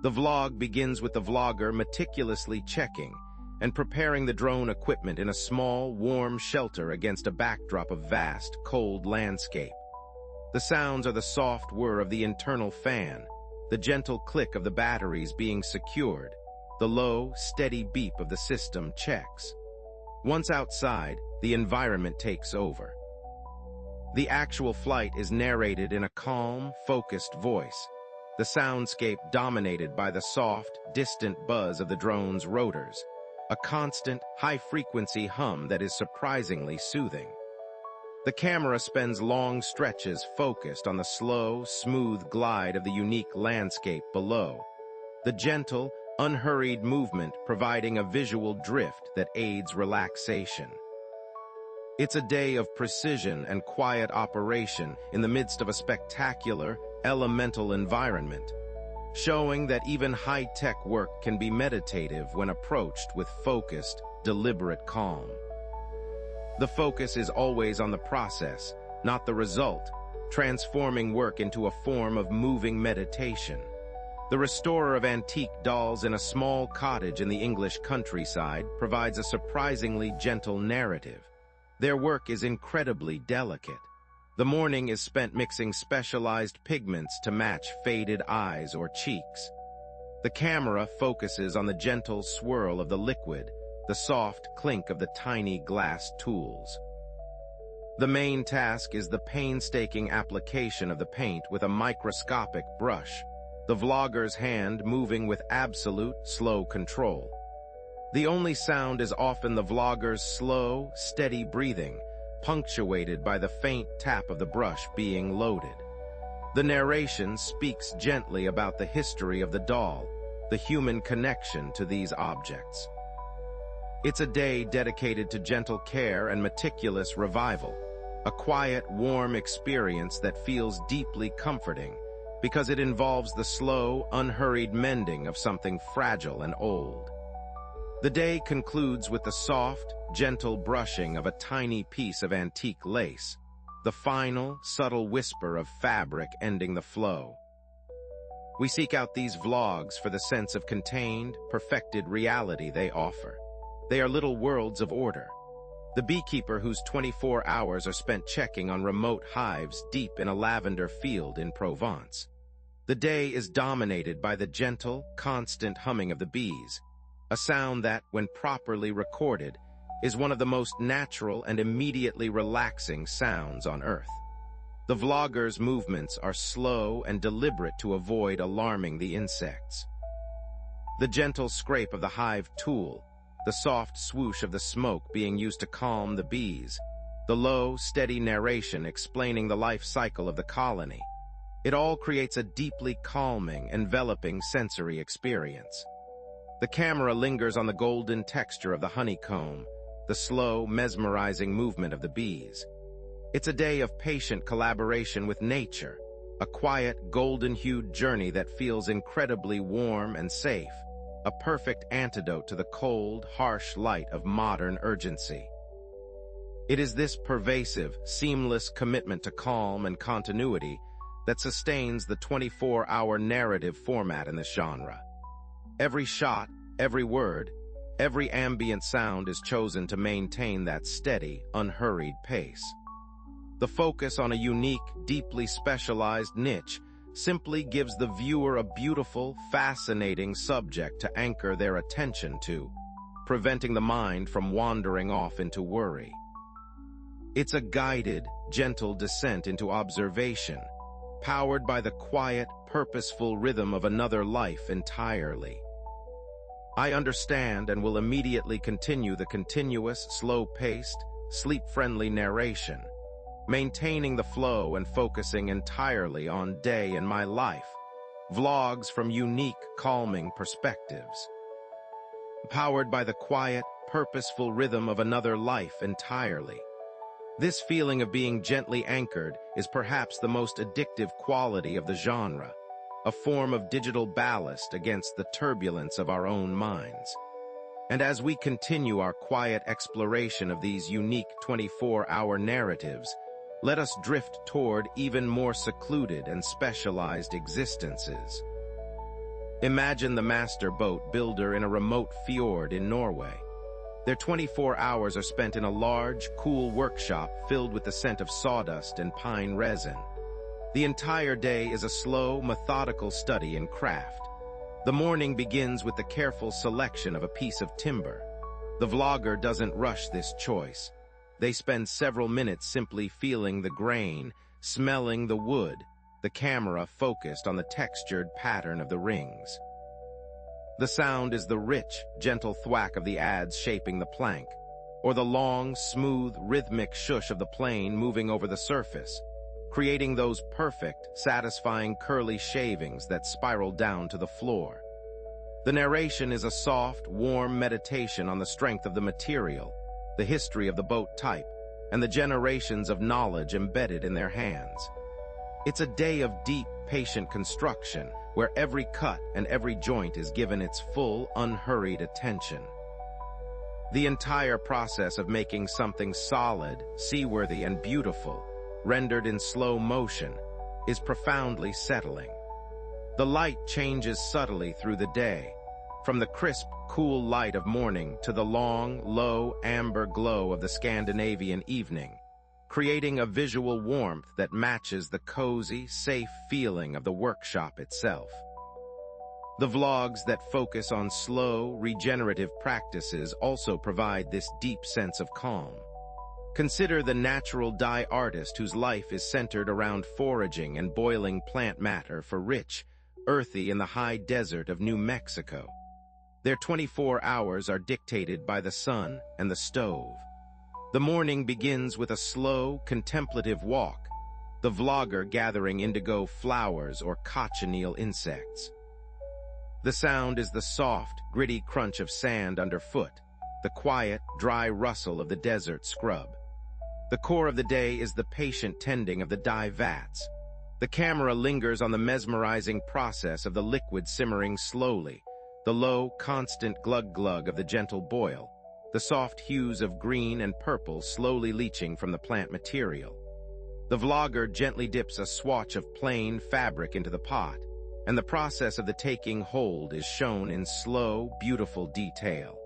The vlog begins with the vlogger meticulously checking and preparing the drone equipment in a small, warm shelter against a backdrop of vast, cold landscape. The sounds are the soft whir of the internal fan, the gentle click of the batteries being secured, the low, steady beep of the system checks. Once outside, the environment takes over. The actual flight is narrated in a calm, focused voice, the soundscape dominated by the soft, distant buzz of the drone's rotors, a constant, high-frequency hum that is surprisingly soothing. The camera spends long stretches focused on the slow, smooth glide of the unique landscape below, the gentle, unhurried movement providing a visual drift that aids relaxation. It's a day of precision and quiet operation in the midst of a spectacular, elemental environment. showing that even high-tech work can be meditative when approached with focused, deliberate calm. The focus is always on the process, not the result, transforming work into a form of moving meditation. The restorer of antique dolls in a small cottage in the English countryside provides a surprisingly gentle narrative. Their work is incredibly delicate. The morning is spent mixing specialized pigments to match faded eyes or cheeks. The camera focuses on the gentle swirl of the liquid, the soft clink of the tiny glass tools. The main task is the painstaking application of the paint with a microscopic brush, the vlogger's hand moving with absolute slow control. The only sound is often the vlogger's slow, steady breathing, punctuated by the faint tap of the brush being loaded. The narration speaks gently about the history of the doll, the human connection to these objects. It's a day dedicated to gentle care and meticulous revival, a quiet, warm experience that feels deeply comforting because it involves the slow, unhurried mending of something fragile and old. The day concludes with the soft, gentle brushing of a tiny piece of antique lace, the final, subtle whisper of fabric ending the flow. We seek out these vlogs for the sense of contained, perfected reality they offer. They are little worlds of order. The beekeeper whose 24 hours are spent checking on remote hives deep in a lavender field in Provence. The day is dominated by the gentle, constant humming of the bees, a sound that, when properly recorded, is one of the most natural and immediately relaxing sounds on Earth. The vlogger's movements are slow and deliberate to avoid alarming the insects. The gentle scrape of the hive tool, the soft swoosh of the smoke being used to calm the bees, the low, steady narration explaining the life cycle of the colony. It all creates a deeply calming, enveloping sensory experience. The camera lingers on the golden texture of the honeycomb, the slow, mesmerizing movement of the bees. It's a day of patient collaboration with nature, a quiet, golden-hued journey that feels incredibly warm and safe, a perfect antidote to the cold, harsh light of modern urgency. It is this pervasive, seamless commitment to calm and continuity that sustains the 24-hour narrative format in this genre. Every shot, every word, every ambient sound is chosen to maintain that steady, unhurried pace. The focus on a unique, deeply specialized niche simply gives the viewer a beautiful, fascinating subject to anchor their attention to, preventing the mind from wandering off into worry. It's a guided, gentle descent into observation, powered by the quiet, purposeful rhythm of another life entirely. I understand and will immediately continue the continuous, slow-paced, sleep-friendly narration, maintaining the flow and focusing entirely on day in my life, vlogs from unique, calming perspectives. Powered by the quiet, purposeful rhythm of another life entirely. This feeling of being gently anchored is perhaps the most addictive quality of the genre, a form of digital ballast against the turbulence of our own minds. And as we continue our quiet exploration of these unique 24-hour narratives, let us drift toward even more secluded and specialized existences. Imagine the master boat builder in a remote fjord in Norway. Their 24 hours are spent in a large, cool workshop filled with the scent of sawdust and pine resin. The entire day is a slow, methodical study in craft. The morning begins with the careful selection of a piece of timber. The vlogger doesn't rush this choice. They spend several minutes simply feeling the grain, smelling the wood, the camera focused on the textured pattern of the rings. The sound is the rich, gentle thwack of the adze shaping the plank, or the long, smooth, rhythmic shush of the plane moving over the surface, creating those perfect, satisfying curly shavings that spiral down to the floor. The narration is a soft, warm meditation on the strength of the material, the history of the boat type, and the generations of knowledge embedded in their hands. It's a day of deep, patient construction, where every cut and every joint is given its full, unhurried attention. The entire process of making something solid, seaworthy, and beautiful, rendered in slow motion, is profoundly settling. The light changes subtly through the day, from the crisp, cool light of morning to the long, low, amber glow of the Scandinavian evening, creating a visual warmth that matches the cozy, safe feeling of the workshop itself. The vlogs that focus on slow, regenerative practices also provide this deep sense of calm. Consider the natural dye artist whose life is centered around foraging and boiling plant matter for rich, earthy in the high desert of New Mexico. Their 24 hours are dictated by the sun and the stove. The morning begins with a slow, contemplative walk, the vlogger gathering indigo flowers or cochineal insects. The sound is the soft, gritty crunch of sand underfoot, the quiet, dry rustle of the desert scrub. The core of the day is the patient tending of the dye vats. The camera lingers on the mesmerizing process of the liquid simmering slowly, the low, constant glug-glug of the gentle boil, the soft hues of green and purple slowly leaching from the plant material. The vlogger gently dips a swatch of plain fabric into the pot, and the process of the taking hold is shown in slow, beautiful detail.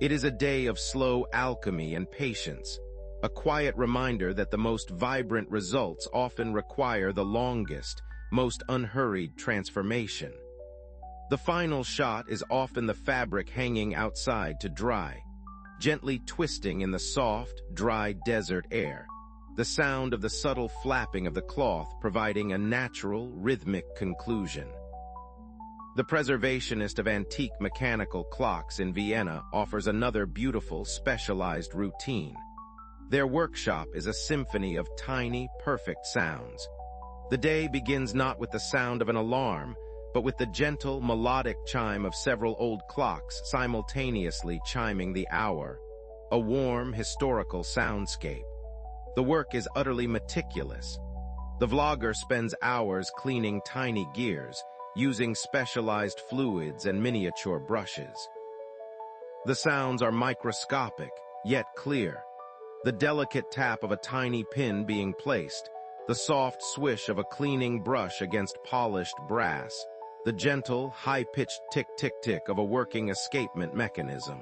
It is a day of slow alchemy and patience, a quiet reminder that the most vibrant results often require the longest, most unhurried transformation. The final shot is often the fabric hanging outside to dry, gently twisting in the soft, dry desert air, the sound of the subtle flapping of the cloth providing a natural, rhythmic conclusion. The preservationist of antique mechanical clocks in Vienna offers another beautiful, specialized routine. Their workshop is a symphony of tiny, perfect sounds. The day begins not with the sound of an alarm, but with the gentle, melodic chime of several old clocks simultaneously chiming the hour, a warm, historical soundscape. The work is utterly meticulous. The vlogger spends hours cleaning tiny gears, using specialized fluids and miniature brushes. The sounds are microscopic, yet clear. The delicate tap of a tiny pin being placed, the soft swish of a cleaning brush against polished brass, the gentle, high-pitched tick-tick-tick of a working escapement mechanism.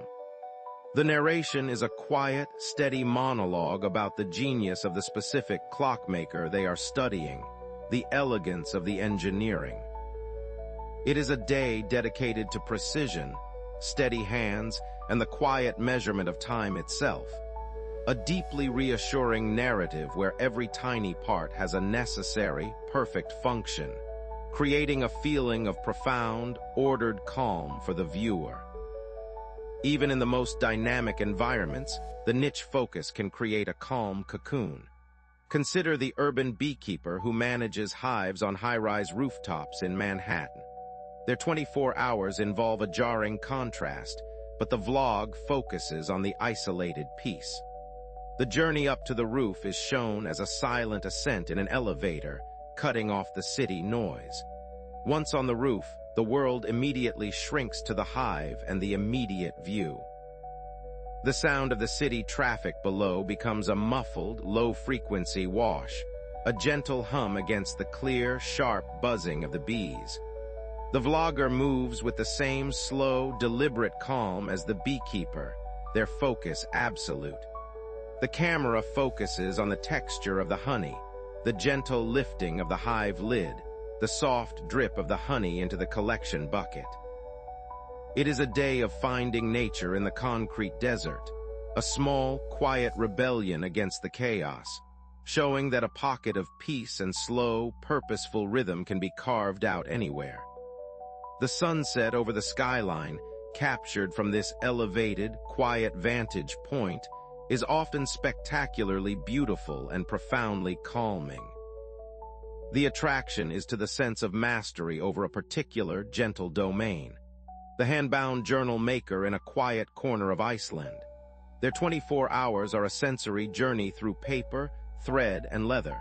The narration is a quiet, steady monologue about the genius of the specific clockmaker they are studying, the elegance of the engineering. It is a day dedicated to precision, steady hands, and the quiet measurement of time itself. A deeply reassuring narrative where every tiny part has a necessary, perfect function, creating a feeling of profound, ordered calm for the viewer. Even in the most dynamic environments, the niche focus can create a calm cocoon. Consider the urban beekeeper who manages hives on high-rise rooftops in Manhattan. Their 24 hours involve a jarring contrast, but the vlog focuses on the isolated piece. The journey up to the roof is shown as a silent ascent in an elevator, cutting off the city noise. Once on the roof, the world immediately shrinks to the hive and the immediate view. The sound of the city traffic below becomes a muffled, low-frequency wash, a gentle hum against the clear, sharp buzzing of the bees. The vlogger moves with the same slow, deliberate calm as the beekeeper, their focus absolute. The camera focuses on the texture of the honey, the gentle lifting of the hive lid, the soft drip of the honey into the collection bucket. It is a day of finding nature in the concrete desert, a small, quiet rebellion against the chaos, showing that a pocket of peace and slow, purposeful rhythm can be carved out anywhere. The sunset over the skyline, captured from this elevated, quiet vantage point, is often spectacularly beautiful and profoundly calming. The attraction is to the sense of mastery over a particular, gentle domain. The hand-bound journal maker in a quiet corner of Iceland. Their 24 hours are a sensory journey through paper, thread, and leather.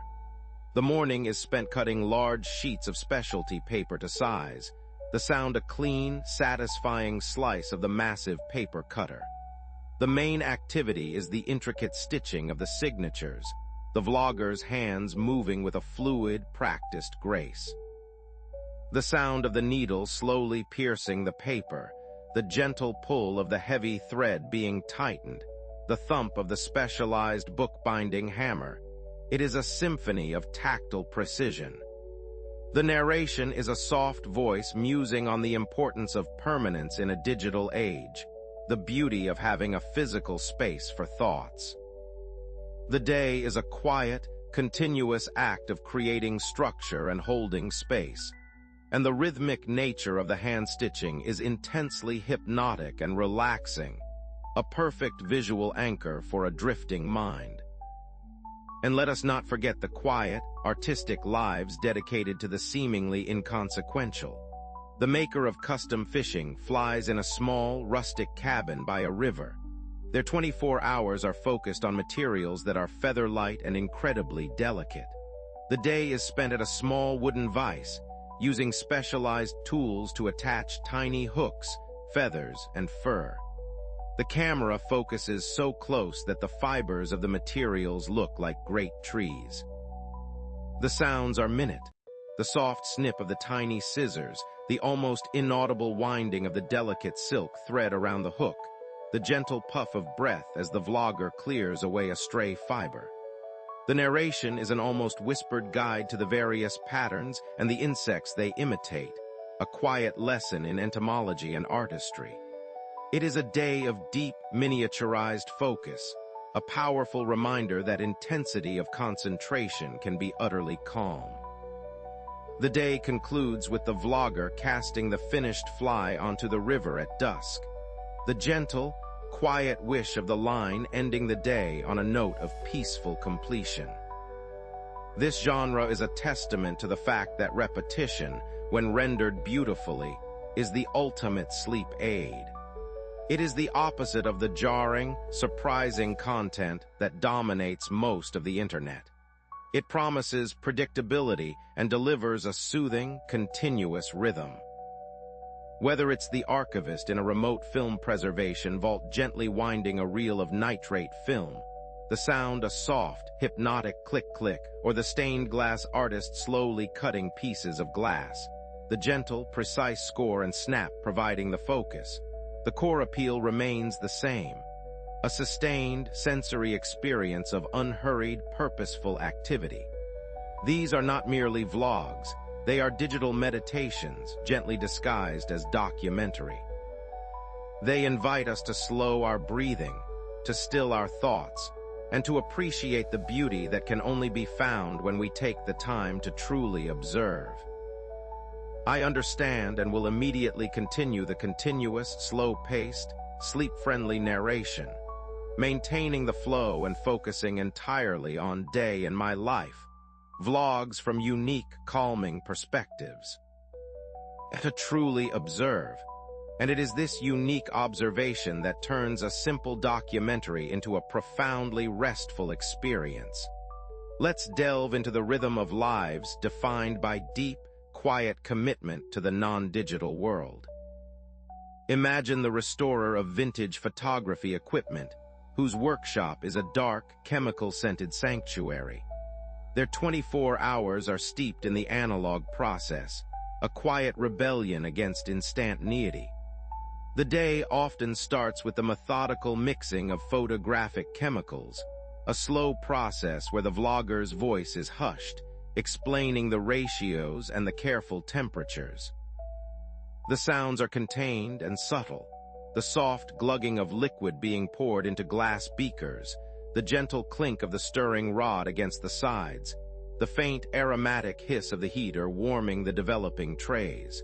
The The morning is spent cutting large sheets of specialty paper to size, the sound a clean, satisfying slice of the massive paper cutter. The main activity is the intricate stitching of the signatures, the vlogger's hands moving with a fluid, practiced grace. The sound of the needle slowly piercing the paper, the gentle pull of the heavy thread being tightened, the thump of the specialized bookbinding hammer. It is a symphony of tactile precision. The narration is a soft voice musing on the importance of permanence in a digital age, the beauty of having a physical space for thoughts. The day is a quiet, continuous act of creating structure and holding space, and the rhythmic nature of the hand-stitching is intensely hypnotic and relaxing, a perfect visual anchor for a drifting mind. And let us not forget the quiet, artistic lives dedicated to the seemingly inconsequential. The maker of custom fishing flies in a small, rustic cabin by a river. Their 24 hours are focused on materials that are feather-light and incredibly delicate. The day is spent at a small wooden vise, using specialized tools to attach tiny hooks, feathers, and fur. The camera focuses so close that the fibers of the materials look like great trees. The sounds are minute, the soft snip of the tiny scissors, the almost inaudible winding of the delicate silk thread around the hook, the gentle puff of breath as the vlogger clears away a stray fiber. The narration is an almost whispered guide to the various patterns and the insects they imitate, a quiet lesson in entomology and artistry. It is a day of deep, miniaturized focus, a powerful reminder that intensity of concentration can be utterly calm. The day concludes with the vlogger casting the finished fly onto the river at dusk, the gentle, quiet wish of the line ending the day on a note of peaceful completion. This genre is a testament to the fact that repetition, when rendered beautifully, is the ultimate sleep aid. It is the opposite of the jarring, surprising content that dominates most of the internet. It promises predictability and delivers a soothing, continuous rhythm. Whether it's the archivist in a remote film preservation vault gently winding a reel of nitrate film, the sound a soft, hypnotic click-click, or the stained glass artist slowly cutting pieces of glass, the gentle, precise score and snap providing the focus, the core appeal remains the same, a sustained, sensory experience of unhurried, purposeful activity. These are not merely vlogs, they are digital meditations, gently disguised as documentary. They invite us to slow our breathing, to still our thoughts, and to appreciate the beauty that can only be found when we take the time to truly observe. I understand and will immediately continue the continuous, slow-paced, sleep-friendly narration, maintaining the flow and focusing entirely on day in my life, vlogs from unique, calming perspectives. To truly observe, and it is this unique observation that turns a simple documentary into a profoundly restful experience. Let's delve into the rhythm of lives defined by deep, quiet commitment to the non-digital world. Imagine the restorer of vintage photography equipment, whose workshop is a dark, chemical-scented sanctuary. Their 24 hours are steeped in the analog process, a quiet rebellion against instantaneity. The day often starts with the methodical mixing of photographic chemicals, a slow process where the vlogger's voice is hushed, explaining the ratios and the careful temperatures. The sounds are contained and subtle, the soft glugging of liquid being poured into glass beakers, the gentle clink of the stirring rod against the sides, the faint aromatic hiss of the heater warming the developing trays.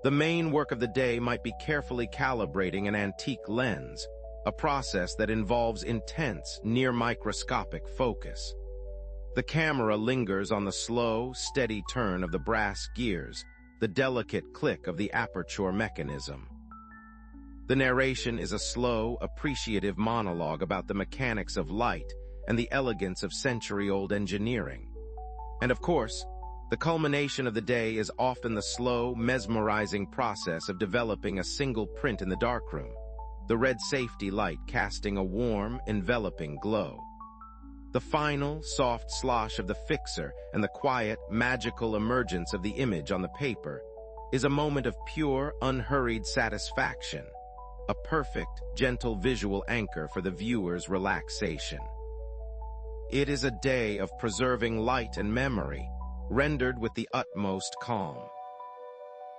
The main work of the day might be carefully calibrating an antique lens, a process that involves intense, near-microscopic focus. The camera lingers on the slow, steady turn of the brass gears, the delicate click of the aperture mechanism. The narration is a slow, appreciative monologue about the mechanics of light and the elegance of century-old engineering. And of course, the culmination of the day is often the slow, mesmerizing process of developing a single print in the darkroom, the red safety light casting a warm, enveloping glow. The final, soft slosh of the fixer and the quiet, magical emergence of the image on the paper is a moment of pure, unhurried satisfaction, a perfect, gentle visual anchor for the viewer's relaxation. It is a day of preserving light and memory, rendered with the utmost calm.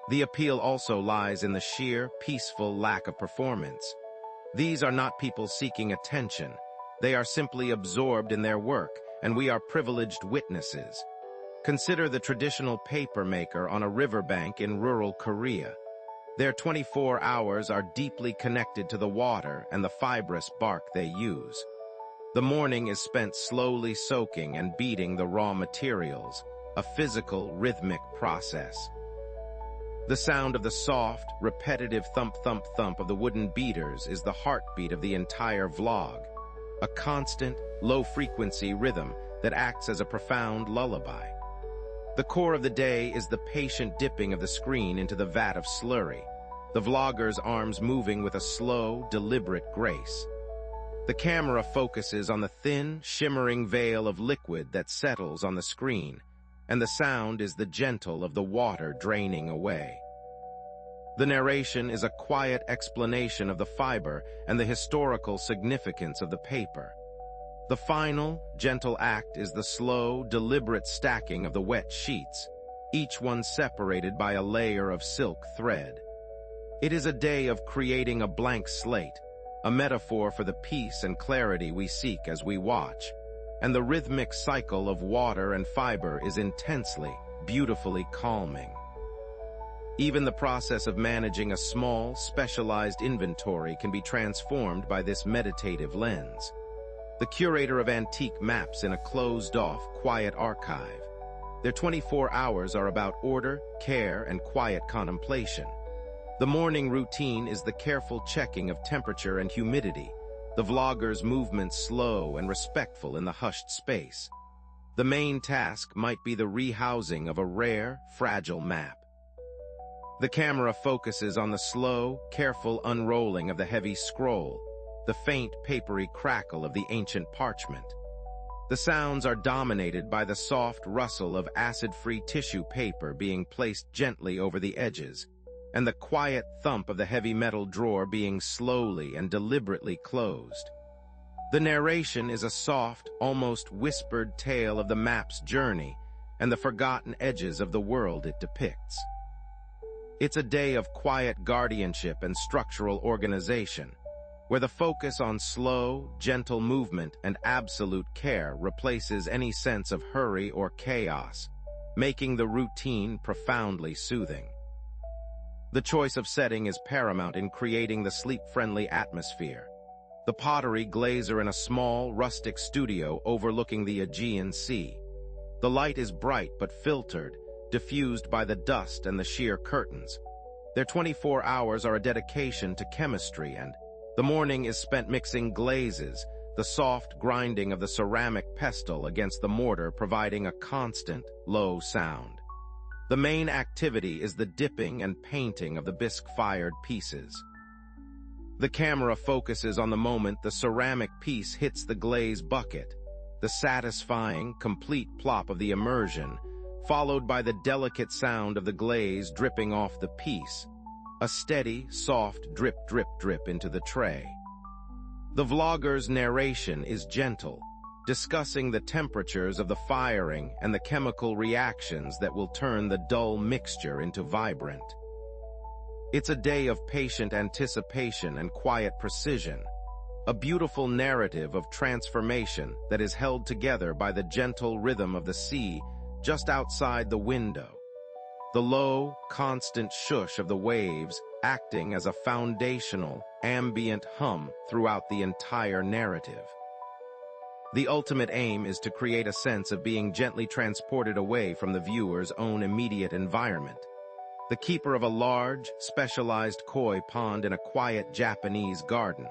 The appeal also lies in the sheer, peaceful lack of performance. These are not people seeking attention. They are simply absorbed in their work, and we are privileged witnesses. Consider the traditional paper maker on a riverbank in rural Korea. Their 24 hours are deeply connected to the water and the fibrous bark they use. The morning is spent slowly soaking and beating the raw materials, a physical, rhythmic process. The sound of the soft, repetitive thump-thump-thump of the wooden beaters is the heartbeat of the entire vlog, a constant, low-frequency rhythm that acts as a profound lullaby. The core of the day is the patient dipping of the screen into the vat of slurry, the vlogger's arms moving with a slow, deliberate grace. The camera focuses on the thin, shimmering veil of liquid that settles on the screen, and the sound is the gentle of the water draining away. The narration is a quiet explanation of the fiber and the historical significance of the paper. The final, gentle act is the slow, deliberate stacking of the wet sheets, each one separated by a layer of silk thread. It is a day of creating a blank slate, a metaphor for the peace and clarity we seek as we watch, and the rhythmic cycle of water and fiber is intensely, beautifully calming. Even the process of managing a small, specialized inventory can be transformed by this meditative lens. The curator of antique maps in a closed-off, quiet archive. Their 24 hours are about order, care, and quiet contemplation. The morning routine is the careful checking of temperature and humidity, the vlogger's movements slow and respectful in the hushed space. The main task might be the rehousing of a rare, fragile map. The camera focuses on the slow, careful unrolling of the heavy scroll, the faint, papery crackle of the ancient parchment. The sounds are dominated by the soft rustle of acid-free tissue paper being placed gently over the edges, and the quiet thump of the heavy metal drawer being slowly and deliberately closed. The narration is a soft, almost whispered tale of the map's journey and the forgotten edges of the world it depicts. It's a day of quiet guardianship and structural organization, where the focus on slow, gentle movement and absolute care replaces any sense of hurry or chaos, making the routine profoundly soothing. The choice of setting is paramount in creating the sleep-friendly atmosphere. The pottery glazer in a small, rustic studio overlooking the Aegean Sea. The light is bright but filtered, diffused by the dust and the sheer curtains. Their 24 hours are a dedication to chemistry, and the morning is spent mixing glazes, the soft grinding of the ceramic pestle against the mortar providing a constant, low sound. The main activity is the dipping and painting of the bisque-fired pieces. The camera focuses on the moment the ceramic piece hits the glaze bucket, the satisfying, complete plop of the immersion, followed by the delicate sound of the glaze dripping off the piece, a steady, soft drip, drip, drip into the tray. The vlogger's narration is gentle, discussing the temperatures of the firing and the chemical reactions that will turn the dull mixture into vibrant. It's a day of patient anticipation and quiet precision, a beautiful narrative of transformation that is held together by the gentle rhythm of the sea just outside the window, the low, constant shush of the waves acting as a foundational, ambient hum throughout the entire narrative. The ultimate aim is to create a sense of being gently transported away from the viewer's own immediate environment. The keeper of a large, specialized koi pond in a quiet Japanese garden.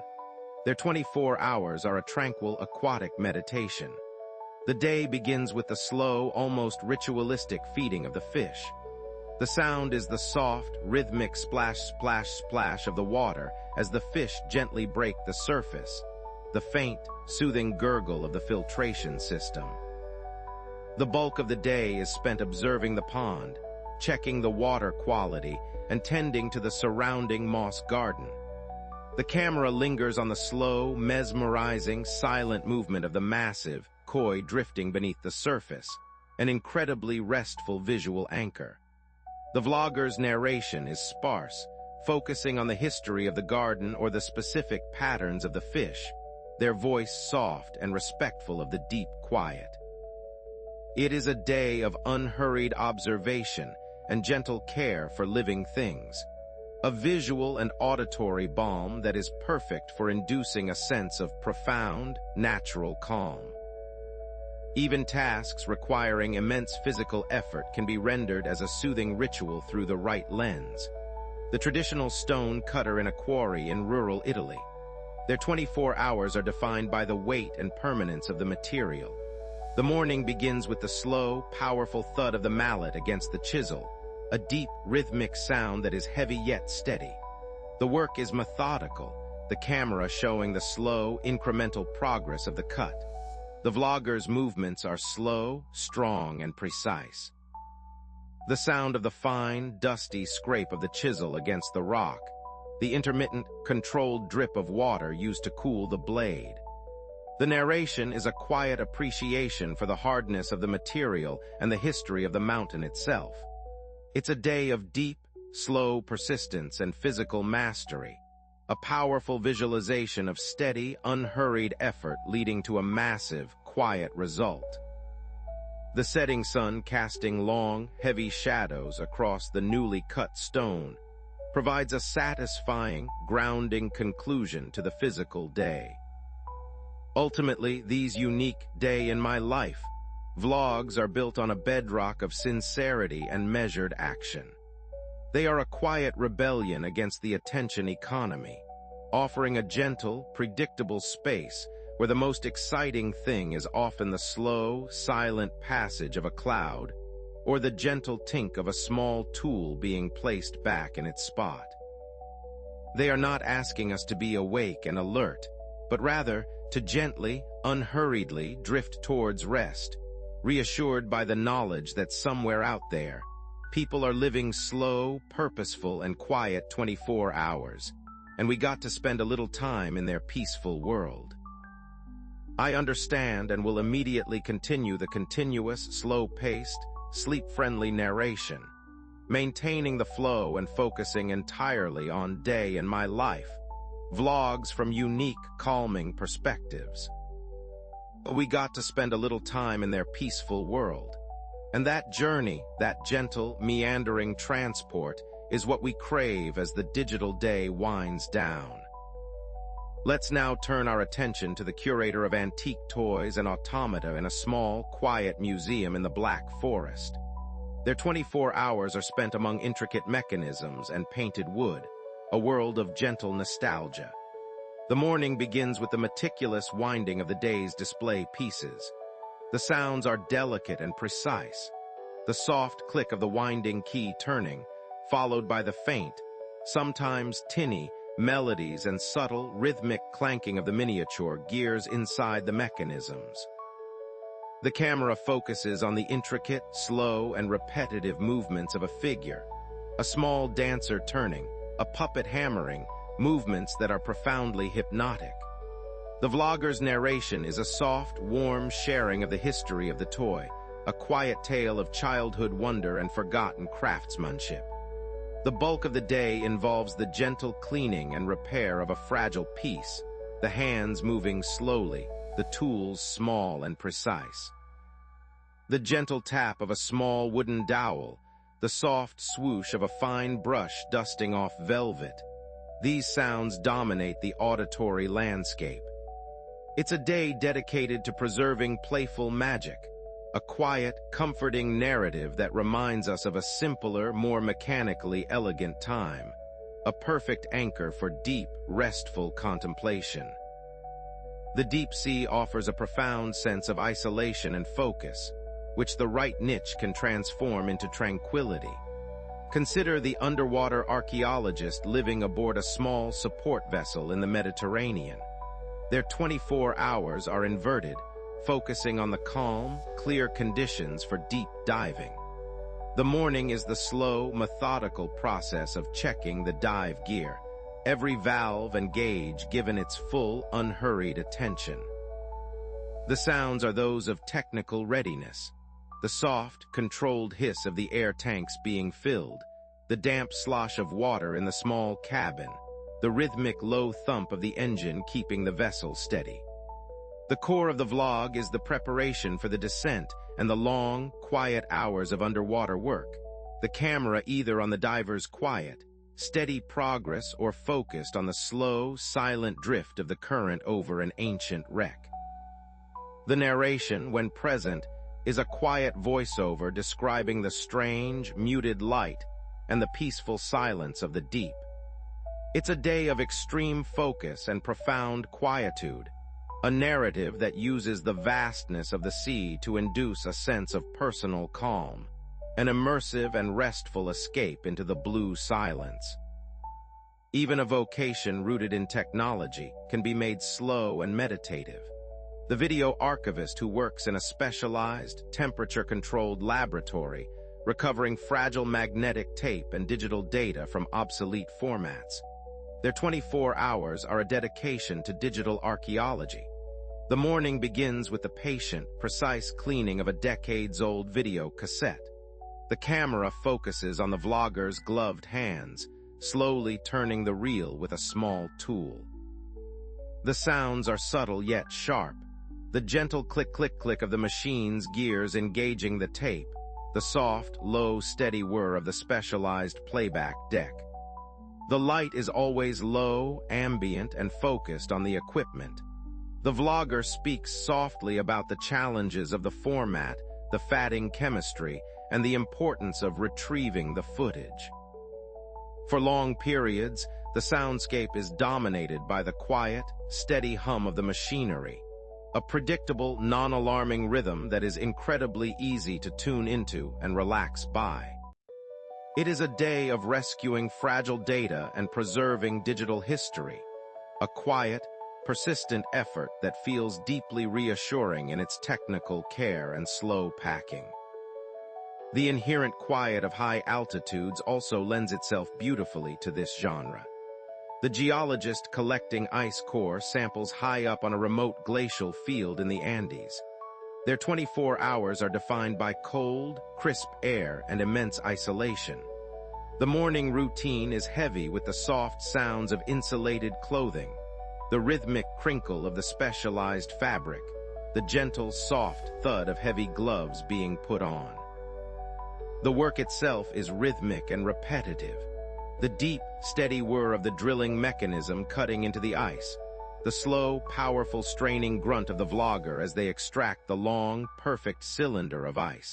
Their 24 hours are a tranquil aquatic meditation. The day begins with the slow, almost ritualistic feeding of the fish. The sound is the soft, rhythmic splash, splash, splash of the water as the fish gently break the surface, the faint, soothing gurgle of the filtration system. The bulk of the day is spent observing the pond, checking the water quality, and tending to the surrounding moss garden. The camera lingers on the slow, mesmerizing, silent movement of the massive koi drifting beneath the surface, an incredibly restful visual anchor. The vlogger's narration is sparse, focusing on the history of the garden or the specific patterns of the fish, their voice soft and respectful of the deep quiet. It is a day of unhurried observation and gentle care for living things, a visual and auditory balm that is perfect for inducing a sense of profound, natural calm. Even tasks requiring immense physical effort can be rendered as a soothing ritual through the right lens. The traditional stone cutter in a quarry in rural Italy. Their 24 hours are defined by the weight and permanence of the material. The morning begins with the slow, powerful thud of the mallet against the chisel, a deep, rhythmic sound that is heavy yet steady. The work is methodical, the camera showing the slow, incremental progress of the cut. The vlogger's movements are slow, strong, and precise. The sound of the fine, dusty scrape of the chisel against the rock, the intermittent, controlled drip of water used to cool the blade. The narration is a quiet appreciation for the hardness of the material and the history of the mountain itself. It's a day of deep, slow persistence and physical mastery, a powerful visualization of steady, unhurried effort leading to a massive, quiet result. The setting sun casting long, heavy shadows across the newly cut stone provides a satisfying, grounding conclusion to the physical day. Ultimately, these unique day in my life vlogs are built on a bedrock of sincerity and measured action. They are a quiet rebellion against the attention economy, offering a gentle, predictable space where the most exciting thing is often the slow, silent passage of a cloud or the gentle tink of a small tool being placed back in its spot. They are not asking us to be awake and alert, but rather to gently, unhurriedly drift towards rest, reassured by the knowledge that somewhere out there, people are living slow, purposeful, and quiet 24 hours, and we got to spend a little time in their peaceful world. I understand and will immediately continue the continuous, slow-paced, sleep-friendly narration, maintaining the flow and focusing entirely on day in my life, vlogs from unique, calming perspectives. We got to spend a little time in their peaceful world. And that journey, that gentle, meandering transport, is what we crave as the digital day winds down. Let's now turn our attention to the curator of antique toys and automata in a small, quiet museum in the Black Forest. Their 24 hours are spent among intricate mechanisms and painted wood, a world of gentle nostalgia. The morning begins with the meticulous winding of the day's display pieces. The sounds are delicate and precise. The soft click of the winding key turning, followed by the faint, sometimes tinny, melodies and subtle, rhythmic clanking of the miniature gears inside the mechanisms. The camera focuses on the intricate, slow, and repetitive movements of a figure, a small dancer turning, a puppet hammering, movements that are profoundly hypnotic. The vlogger's narration is a soft, warm sharing of the history of the toy, a quiet tale of childhood wonder and forgotten craftsmanship. The bulk of the day involves the gentle cleaning and repair of a fragile piece, the hands moving slowly, the tools small and precise. The gentle tap of a small wooden dowel, the soft swoosh of a fine brush dusting off velvet. These sounds dominate the auditory landscape. It's a day dedicated to preserving playful magic, a quiet, comforting narrative that reminds us of a simpler, more mechanically elegant time, a perfect anchor for deep, restful contemplation. The deep sea offers a profound sense of isolation and focus, which the right niche can transform into tranquility. Consider the underwater archaeologist living aboard a small support vessel in the Mediterranean. Their 24 hours are inverted, focusing on the calm, clear conditions for deep diving. The morning is the slow, methodical process of checking the dive gear, every valve and gauge given its full, unhurried attention. The sounds are those of technical readiness. The soft, controlled hiss of the air tanks being filled, the damp slosh of water in the small cabin, the rhythmic low thump of the engine keeping the vessel steady. The core of the vlog is the preparation for the descent and the long, quiet hours of underwater work. The camera either on the diver's quiet, steady progress or focused on the slow, silent drift of the current over an ancient wreck. The narration, when present, is a quiet voiceover describing the strange, muted light and the peaceful silence of the deep. It's a day of extreme focus and profound quietude, a narrative that uses the vastness of the sea to induce a sense of personal calm, an immersive and restful escape into the blue silence. Even a vocation rooted in technology can be made slow and meditative. The video archivist who works in a specialized, temperature-controlled laboratory, recovering fragile magnetic tape and digital data from obsolete formats. Their 24 hours are a dedication to digital archaeology. The morning begins with the patient, precise cleaning of a decades-old video cassette. The camera focuses on the vlogger's gloved hands, slowly turning the reel with a small tool. The sounds are subtle yet sharp. The gentle click-click-click of the machine's gears engaging the tape, the soft, low, steady whir of the specialized playback deck. The light is always low, ambient, and focused on the equipment. The vlogger speaks softly about the challenges of the format, the fatting chemistry, and the importance of retrieving the footage. For long periods, the soundscape is dominated by the quiet, steady hum of the machinery, a predictable, non-alarming rhythm that is incredibly easy to tune into and relax by. It is a day of rescuing fragile data and preserving digital history, a quiet, persistent effort that feels deeply reassuring in its technical care and slow packing. The inherent quiet of high altitudes also lends itself beautifully to this genre. The geologist collecting ice core samples high up on a remote glacial field in the Andes. Their 24 hours are defined by cold, crisp air and immense isolation. The morning routine is heavy with the soft sounds of insulated clothing, the rhythmic crinkle of the specialized fabric, the gentle, soft thud of heavy gloves being put on. The work itself is rhythmic and repetitive. The deep, steady whir of the drilling mechanism cutting into the ice, the slow, powerful straining grunt of the vlogger as they extract the long, perfect cylinder of ice.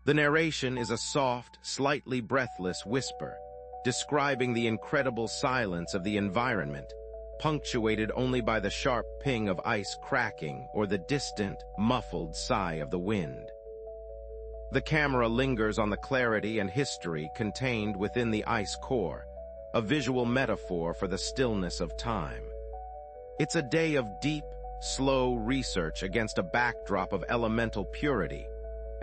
The narration is a soft, slightly breathless whisper, describing the incredible silence of the environment, punctuated only by the sharp ping of ice cracking or the distant, muffled sigh of the wind. The camera lingers on the clarity and history contained within the ice core, a visual metaphor for the stillness of time. It's a day of deep, slow research against a backdrop of elemental purity,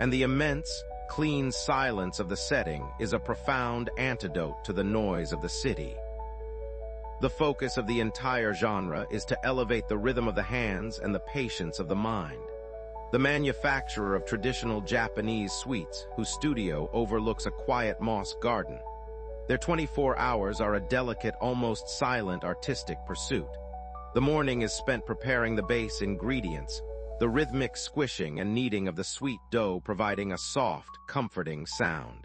and the immense, clean silence of the setting is a profound antidote to the noise of the city. The focus of the entire genre is to elevate the rhythm of the hands and the patience of the mind. The manufacturer of traditional Japanese sweets, whose studio overlooks a quiet moss garden. Their 24 hours are a delicate, almost silent artistic pursuit. The morning is spent preparing the base ingredients, the rhythmic squishing and kneading of the sweet dough providing a soft, comforting sound.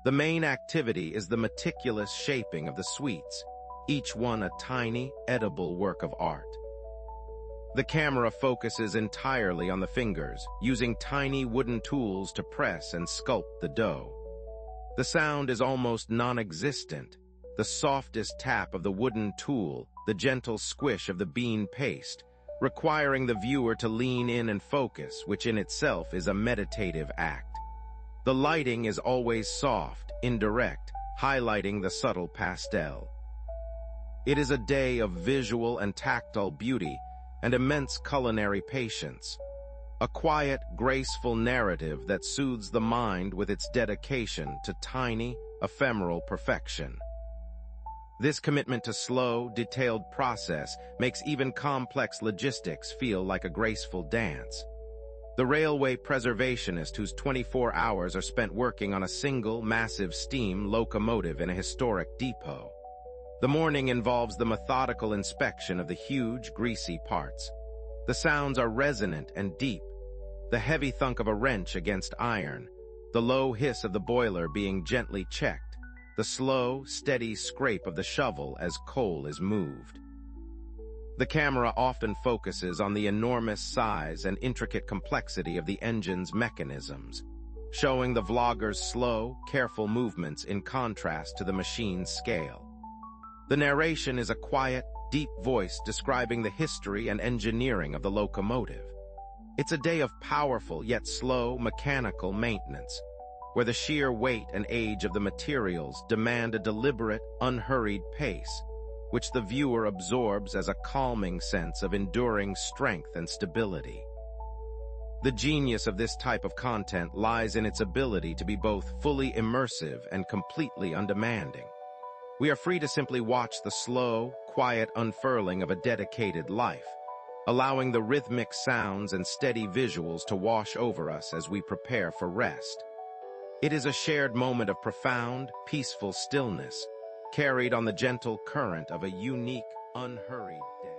The main activity is the meticulous shaping of the sweets, each one a tiny, edible work of art. The camera focuses entirely on the fingers, using tiny wooden tools to press and sculpt the dough. The sound is almost non-existent. The softest tap of the wooden tool, the gentle squish of the bean paste, requiring the viewer to lean in and focus, which in itself is a meditative act. The lighting is always soft, indirect, highlighting the subtle pastel. It is a day of visual and tactile beauty and immense culinary patience. A quiet, graceful narrative that soothes the mind with its dedication to tiny, ephemeral perfection. This commitment to slow, detailed process makes even complex logistics feel like a graceful dance. The railway preservationist whose 24 hours are spent working on a single, massive steam locomotive in a historic depot. The morning involves the methodical inspection of the huge, greasy parts. The sounds are resonant and deep, the heavy thunk of a wrench against iron, the low hiss of the boiler being gently checked, the slow, steady scrape of the shovel as coal is moved. The camera often focuses on the enormous size and intricate complexity of the engine's mechanisms, showing the vlogger's slow, careful movements in contrast to the machine's scale. The narration is a quiet, deep voice describing the history and engineering of the locomotive. It's a day of powerful yet slow mechanical maintenance, where the sheer weight and age of the materials demand a deliberate, unhurried pace, which the viewer absorbs as a calming sense of enduring strength and stability. The genius of this type of content lies in its ability to be both fully immersive and completely undemanding. We are free to simply watch the slow, quiet unfurling of a dedicated life, allowing the rhythmic sounds and steady visuals to wash over us as we prepare for rest. It is a shared moment of profound, peaceful stillness, carried on the gentle current of a unique, unhurried day.